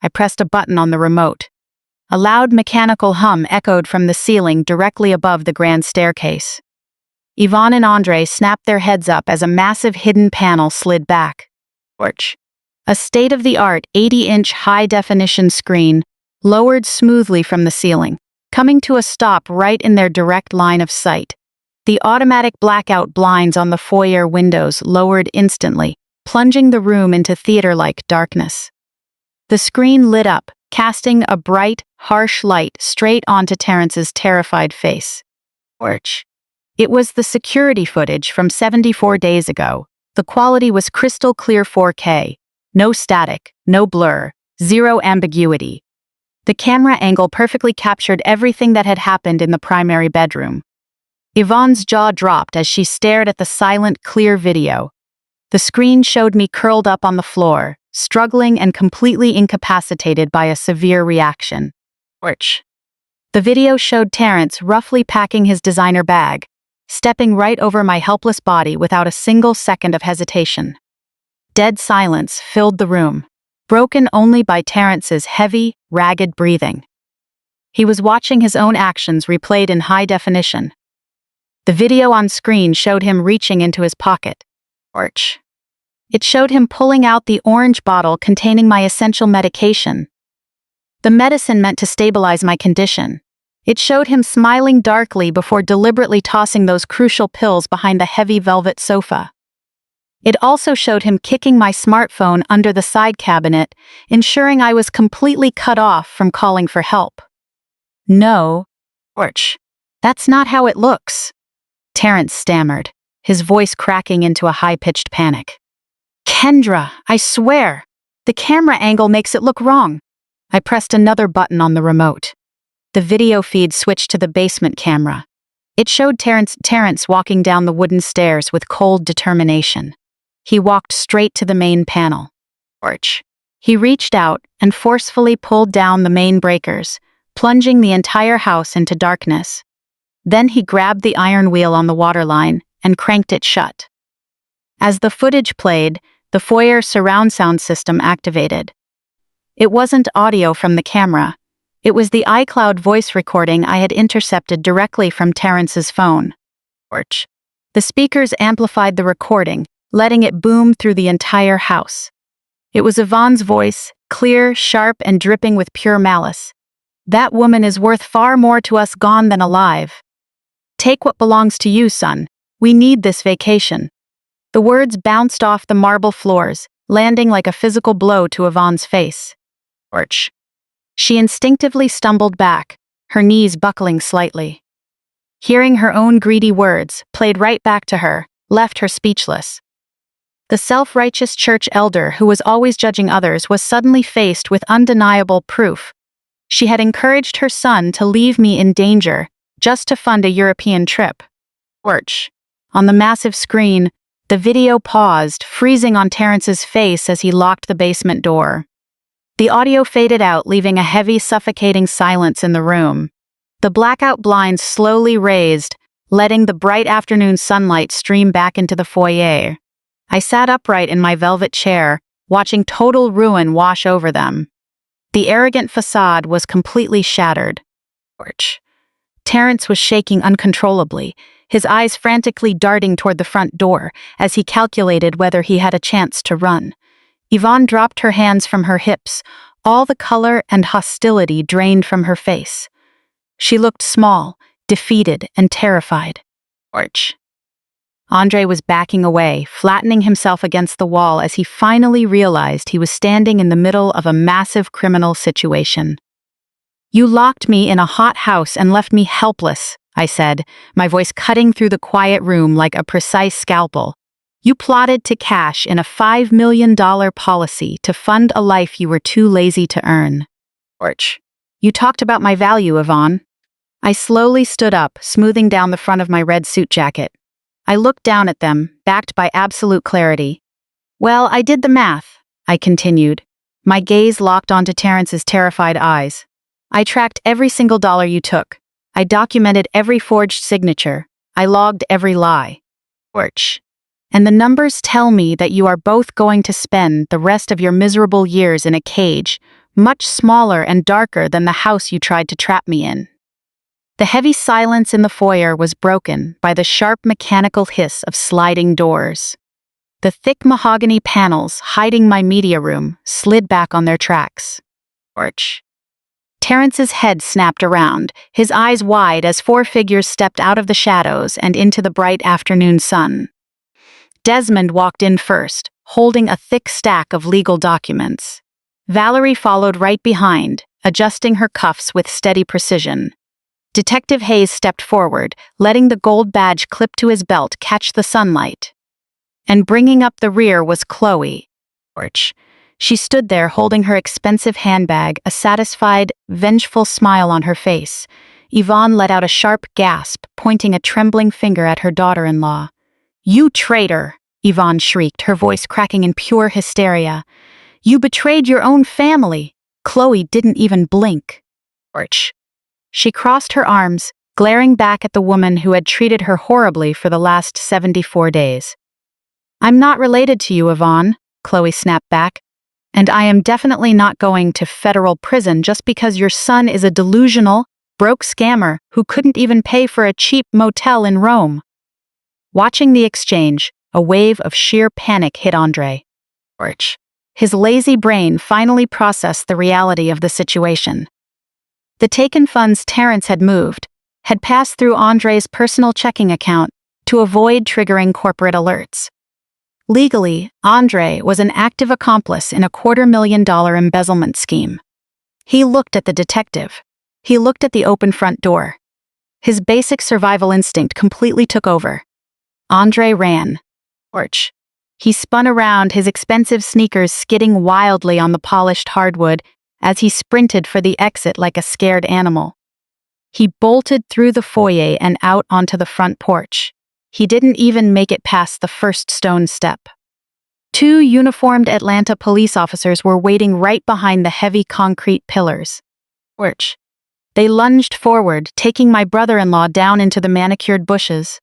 Speaker 1: I pressed a button on the remote. A loud mechanical hum echoed from the ceiling directly above the grand staircase. Yvonne and Andre snapped their heads up as a massive hidden panel slid back. A state-of-the-art 80-inch high-definition screen lowered smoothly from the ceiling, coming to a stop right in their direct line of sight. The automatic blackout blinds on the foyer windows lowered instantly, plunging the room into theater-like darkness. The screen lit up, casting a bright, harsh light straight onto Terrence's terrified face. It was the security footage from 74 days ago. The quality was crystal clear 4K. No static, no blur, zero ambiguity. The camera angle perfectly captured everything that had happened in the primary bedroom. Yvonne's jaw dropped as she stared at the silent, clear video. The screen showed me curled up on the floor, struggling and completely incapacitated by a severe reaction. The video showed Terrence roughly packing his designer bag, stepping right over my helpless body without a single second of hesitation. Dead silence filled the room, broken only by Terrence's heavy, ragged breathing. He was watching his own actions replayed in high definition. The video on screen showed him reaching into his pocket. It showed him pulling out the orange bottle containing my essential medication. The medicine meant to stabilize my condition. It showed him smiling darkly before deliberately tossing those crucial pills behind the heavy velvet sofa. It also showed him kicking my smartphone under the side cabinet, ensuring I was completely cut off from calling for help. "No, that's not how it looks," Terrence stammered, his voice cracking into a high-pitched panic. "Kendra, I swear, the camera angle makes it look wrong." I pressed another button on the remote. The video feed switched to the basement camera. It showed Terrence walking down the wooden stairs with cold determination. He walked straight to the main panel. He reached out and forcefully pulled down the main breakers, plunging the entire house into darkness. Then he grabbed the iron wheel on the waterline and cranked it shut. As the footage played, the foyer surround sound system activated. It wasn't audio from the camera. It was the iCloud voice recording I had intercepted directly from Terrence's phone. The speakers amplified the recording, letting it boom through the entire house. It was Yvonne's voice, clear, sharp, and dripping with pure malice. "That woman is worth far more to us gone than alive. Take what belongs to you, son. We need this vacation." The words bounced off the marble floors, landing like a physical blow to Yvonne's face. She instinctively stumbled back, her knees buckling slightly. Hearing her own greedy words, played right back to her, left her speechless. The self-righteous church elder who was always judging others was suddenly faced with undeniable proof. She had encouraged her son to leave me in danger, just to fund a European trip. On the massive screen, the video paused, freezing on Terrence's face as he locked the basement door. The audio faded out, leaving a heavy, suffocating silence in the room. The blackout blinds slowly raised, letting the bright afternoon sunlight stream back into the foyer. I sat upright in my velvet chair, watching total ruin wash over them. The arrogant facade was completely shattered. Terrence was shaking uncontrollably, his eyes frantically darting toward the front door as he calculated whether he had a chance to run. Yvonne dropped her hands from her hips, all the color and hostility drained from her face. She looked small, defeated, and terrified. Andre was backing away, flattening himself against the wall as he finally realized he was standing in the middle of a massive criminal situation. "You locked me in a hot house and left me helpless," I said, my voice cutting through the quiet room like a precise scalpel. "You plotted to cash in a $5 million policy to fund a life you were too lazy to earn." "You talked about my value, Yvonne." I slowly stood up, smoothing down the front of my red suit jacket. I looked down at them, backed by absolute clarity. "Well, I did the math," I continued, my gaze locked onto Terrence's terrified eyes. "I tracked every single dollar you took. I documented every forged signature. I logged every lie. And the numbers tell me that you are both going to spend the rest of your miserable years in a cage, much smaller and darker than the house you tried to trap me in." The heavy silence in the foyer was broken by the sharp mechanical hiss of sliding doors. The thick mahogany panels hiding my media room slid back on their tracks. Terrence's head snapped around, his eyes wide as four figures stepped out of the shadows and into the bright afternoon sun. Desmond walked in first, holding a thick stack of legal documents. Valerie followed right behind, adjusting her cuffs with steady precision. Detective Hayes stepped forward, letting the gold badge clipped to his belt catch the sunlight. And bringing up the rear was Chloe. She stood there holding her expensive handbag, a satisfied, vengeful smile on her face. Yvonne let out a sharp gasp, pointing a trembling finger at her daughter-in-law. "You traitor!" Yvonne shrieked, her voice cracking in pure hysteria. "You betrayed your own family!" Chloe didn't even blink. She crossed her arms, glaring back at the woman who had treated her horribly for the last 74 days. "I'm not related to you, Yvonne," Chloe snapped back. "And I am definitely not going to federal prison just because your son is a delusional, broke scammer who couldn't even pay for a cheap motel in Rome." Watching the exchange, a wave of sheer panic hit Andre. His lazy brain finally processed the reality of the situation. The taken funds Terrence had moved had passed through Andre's personal checking account to avoid triggering corporate alerts. Legally, Andre was an active accomplice in a $250,000 embezzlement scheme. He looked at the detective. He looked at the open front door. His basic survival instinct completely took over. Andre ran. He spun around, his expensive sneakers skidding wildly on the polished hardwood as he sprinted for the exit like a scared animal. He bolted through the foyer and out onto the front porch. He didn't even make it past the first stone step. Two uniformed Atlanta police officers were waiting right behind the heavy concrete pillars. They lunged forward, taking my brother-in-law down into the manicured bushes.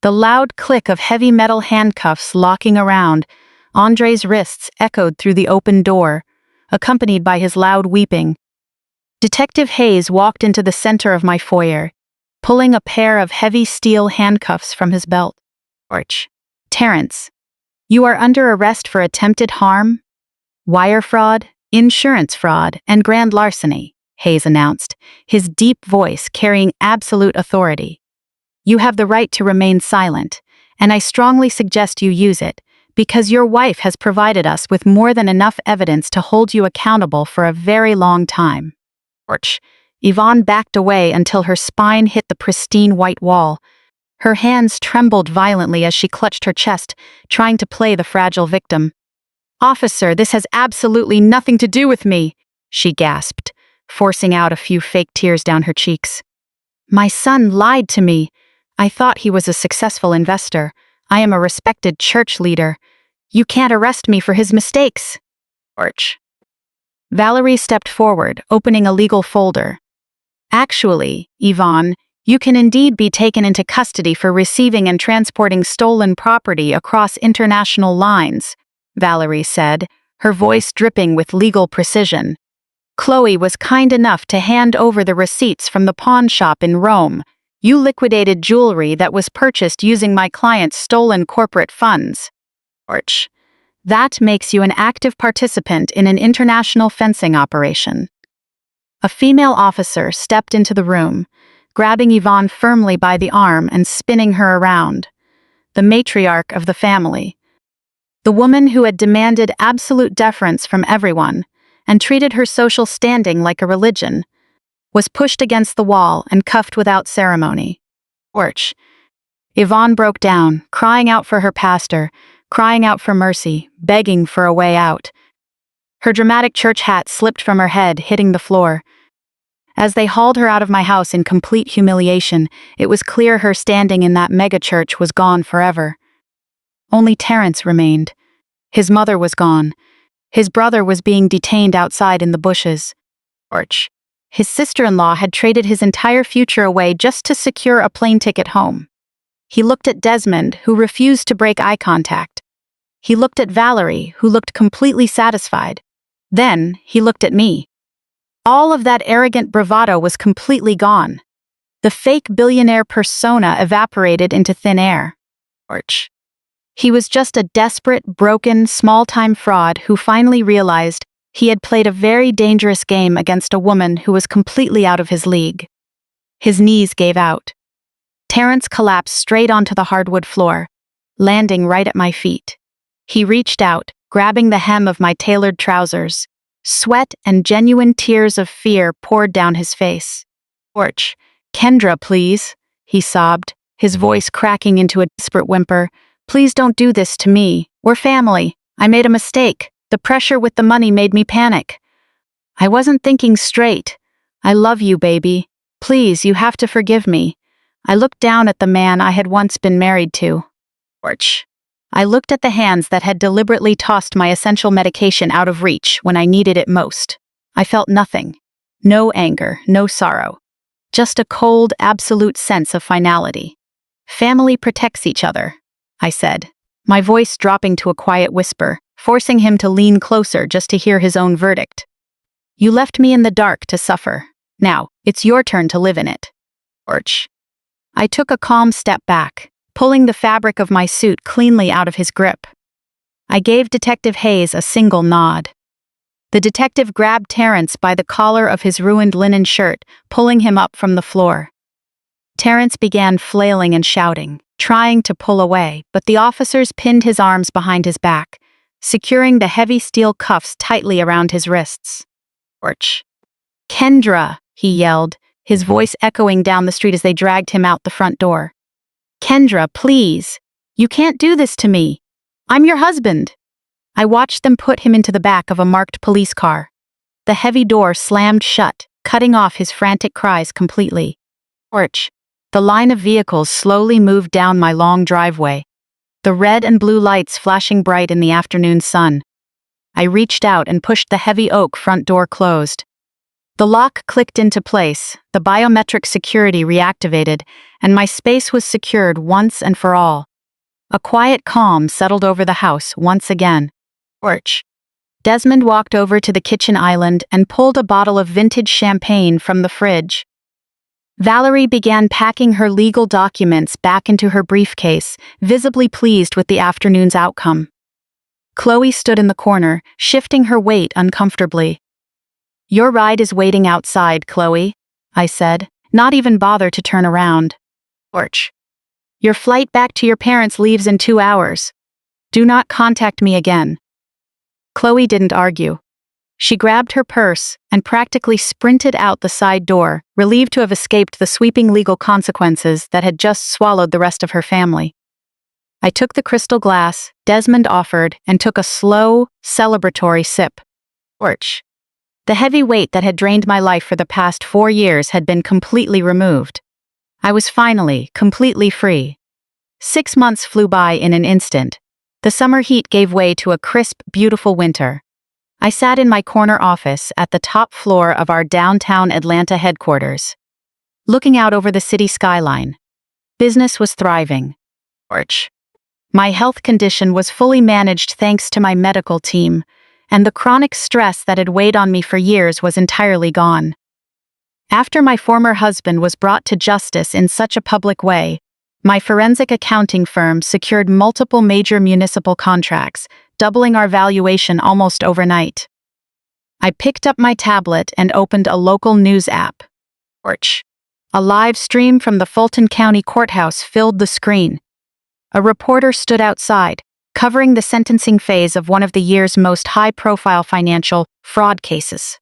Speaker 1: The loud click of heavy metal handcuffs locking around Andre's wrists echoed through the open door, accompanied by his loud weeping. Detective Hayes walked into the center of my foyer, pulling a pair of heavy steel handcuffs from his belt. "Terrence, you are under arrest for attempted harm, wire fraud, insurance fraud, and grand larceny," Hayes announced, his deep voice carrying absolute authority. "You have the right to remain silent, and I strongly suggest you use it, because your wife has provided us with more than enough evidence to hold you accountable for a very long time." Yvonne backed away until her spine hit the pristine white wall. Her hands trembled violently as she clutched her chest, trying to play the fragile victim. "Officer, this has absolutely nothing to do with me," she gasped, forcing out a few fake tears down her cheeks. "My son lied to me. I thought he was a successful investor. I am a respected church leader. You can't arrest me for his mistakes." Valerie stepped forward, opening a legal folder. "Actually, Yvonne, you can indeed be taken into custody for receiving and transporting stolen property across international lines," Valerie said, her voice dripping with legal precision. Chloe was kind enough to hand over the receipts from the pawn shop in Rome. You liquidated jewelry that was purchased using my client's stolen corporate funds. Orch. That makes you an active participant in an international fencing operation. A female officer stepped into the room, grabbing Yvonne firmly by the arm and spinning her around. The matriarch of the family. The woman who had demanded absolute deference from everyone and treated her social standing like a religion, was pushed against the wall and cuffed without ceremony. Orch. Yvonne broke down, crying out for her pastor, crying out for mercy, begging for a way out. Her dramatic church hat slipped from her head, hitting the floor. As they hauled her out of my house in complete humiliation, it was clear her standing in that megachurch was gone forever. Only Terence remained. His mother was gone. His brother was being detained outside in the bushes. Orch. His sister-in-law had traded his entire future away just to secure a plane ticket home. He looked at Desmond, who refused to break eye contact. He looked at Valerie, who looked completely satisfied. Then, he looked at me. All of that arrogant bravado was completely gone. The fake billionaire persona evaporated into thin air. Orch. He was just a desperate, broken, small-time fraud who finally realized he had played a very dangerous game against a woman who was completely out of his league. His knees gave out. Terence collapsed straight onto the hardwood floor, landing right at my feet. He reached out, grabbing the hem of my tailored trousers. Sweat and genuine tears of fear poured down his face. Orch. Kendra, please, he sobbed, his voice cracking into a desperate whimper. Please don't do this to me. We're family. I made a mistake. The pressure with the money made me panic. I wasn't thinking straight. I love you, baby. Please, you have to forgive me. I looked down at the man I had once been married to. Orch. I looked at the hands that had deliberately tossed my essential medication out of reach when I needed it most. I felt nothing. No anger, no sorrow. Just a cold, absolute sense of finality. Family protects each other, I said, my voice dropping to a quiet whisper, forcing him to lean closer just to hear his own verdict. You left me in the dark to suffer. Now, it's your turn to live in it. Orch. I took a calm step back, pulling the fabric of my suit cleanly out of his grip. I gave Detective Hayes a single nod. The detective grabbed Terence by the collar of his ruined linen shirt, pulling him up from the floor. Terence began flailing and shouting, trying to pull away, but the officers pinned his arms behind his back, securing the heavy steel cuffs tightly around his wrists. Orch. Kendra, he yelled, his voice echoing down the street as they dragged him out the front door. Kendra, please. You can't do this to me. I'm your husband. I watched them put him into the back of a marked police car. The heavy door slammed shut, cutting off his frantic cries completely. Orch. The line of vehicles slowly moved down my long driveway, the red and blue lights flashing bright in the afternoon sun. I reached out and pushed the heavy oak front door closed. The lock clicked into place, the biometric security reactivated, and my space was secured once and for all. A quiet calm settled over the house once again. Orch. Desmond walked over to the kitchen island and pulled a bottle of vintage champagne from the fridge. Valerie began packing her legal documents back into her briefcase, visibly pleased with the afternoon's outcome. Chloe stood in the corner, shifting her weight uncomfortably. Your ride is waiting outside, Chloe, I said, not even bother to turn around. Orch. Your flight back to your parents leaves in 2 hours. Do not contact me again. Chloe didn't argue. She grabbed her purse and practically sprinted out the side door, relieved to have escaped the sweeping legal consequences that had just swallowed the rest of her family. I took the crystal glass Desmond offered and took a slow, celebratory sip. Orch. The heavy weight that had drained my life for the past 4 years had been completely removed. I was finally completely free. 6 months flew by in an instant. The summer heat gave way to a crisp, beautiful winter. I sat in my corner office at the top floor of our downtown Atlanta headquarters, looking out over the city skyline. Business was thriving. Orch. My health condition was fully managed thanks to my medical team, and the chronic stress that had weighed on me for years was entirely gone. After my former husband was brought to justice in such a public way, my forensic accounting firm secured multiple major municipal contracts, doubling our valuation almost overnight. I picked up my tablet and opened a local news app. A live stream from the Fulton County Courthouse filled the screen. A reporter stood outside, covering the sentencing phase of one of the year's most high-profile financial fraud cases.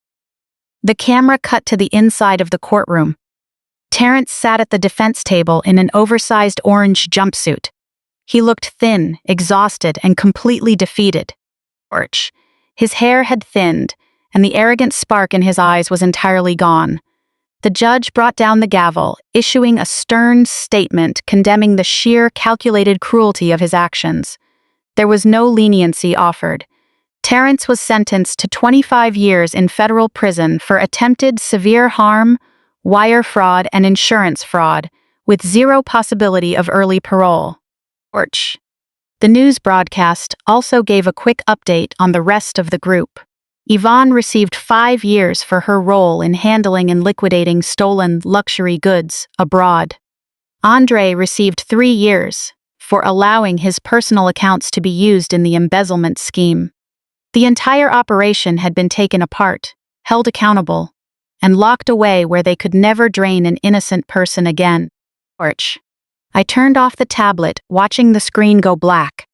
Speaker 1: The camera cut to the inside of the courtroom. Terrence sat at the defense table in an oversized orange jumpsuit. He looked thin, exhausted, and completely defeated. His hair had thinned, and the arrogant spark in his eyes was entirely gone. The judge brought down the gavel, issuing a stern statement condemning the sheer, calculated cruelty of his actions. There was no leniency offered. Terrence was sentenced to 25 years in federal prison for attempted severe harm, wire fraud, and insurance fraud, with zero possibility of early parole. The news broadcast also gave a quick update on the rest of the group. Yvonne received 5 years for her role in handling and liquidating stolen luxury goods abroad. Andre received 3 years for allowing his personal accounts to be used in the embezzlement scheme. The entire operation had been taken apart, held accountable, and locked away where they could never drain an innocent person again. I turned off the tablet, watching the screen go black.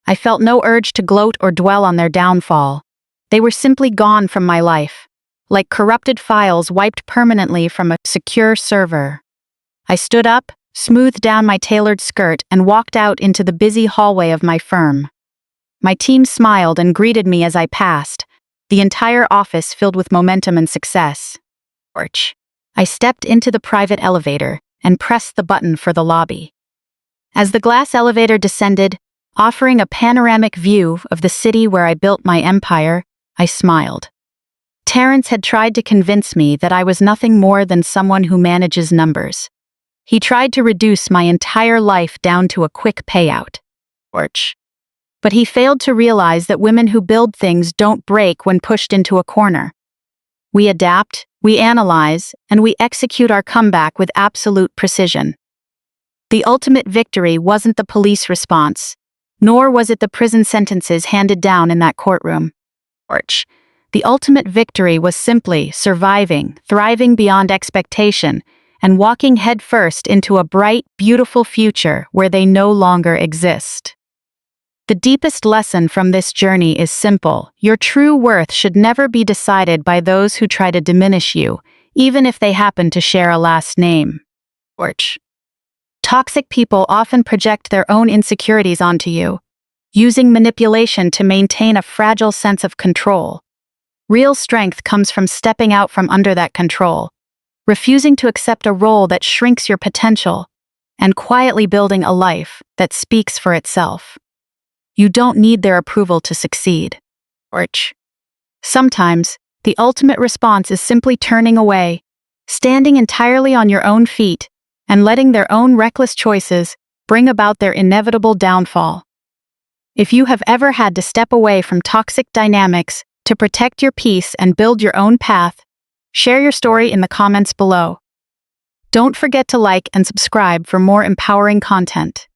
Speaker 1: I felt no urge to gloat or dwell on their downfall. They were simply gone from my life, like corrupted files wiped permanently from a secure server. I stood up, smoothed down my tailored skirt, and walked out into the busy hallway of my firm. My team smiled and greeted me as I passed, the entire office filled with momentum and success. I stepped into the private elevator and pressed the button for the lobby. As the glass elevator descended, offering a panoramic view of the city where I built my empire, I smiled. Terrence had tried to convince me that I was nothing more than someone who manages numbers. He tried to reduce my entire life down to a quick payout. But he failed to realize that women who build things don't break when pushed into a corner. We adapt, we analyze, and we execute our comeback with absolute precision. The ultimate victory wasn't the police response, nor was it the prison sentences handed down in that courtroom. The ultimate victory was simply surviving, thriving beyond expectation, and walking headfirst into a bright, beautiful future where they no longer exist. The deepest lesson from this journey is simple. Your true worth should never be decided by those who try to diminish you, even if they happen to share a last name. Toxic people often project their own insecurities onto you, using manipulation to maintain a fragile sense of control. Real strength comes from stepping out from under that control, refusing to accept a role that shrinks your potential, and quietly building a life that speaks for itself. You don't need their approval to succeed. Sometimes, the ultimate response is simply turning away, standing entirely on your own feet, and letting their own reckless choices bring about their inevitable downfall. If you have ever had to step away from toxic dynamics to protect your peace and build your own path, share your story in the comments below. Don't forget to like and subscribe for more empowering content.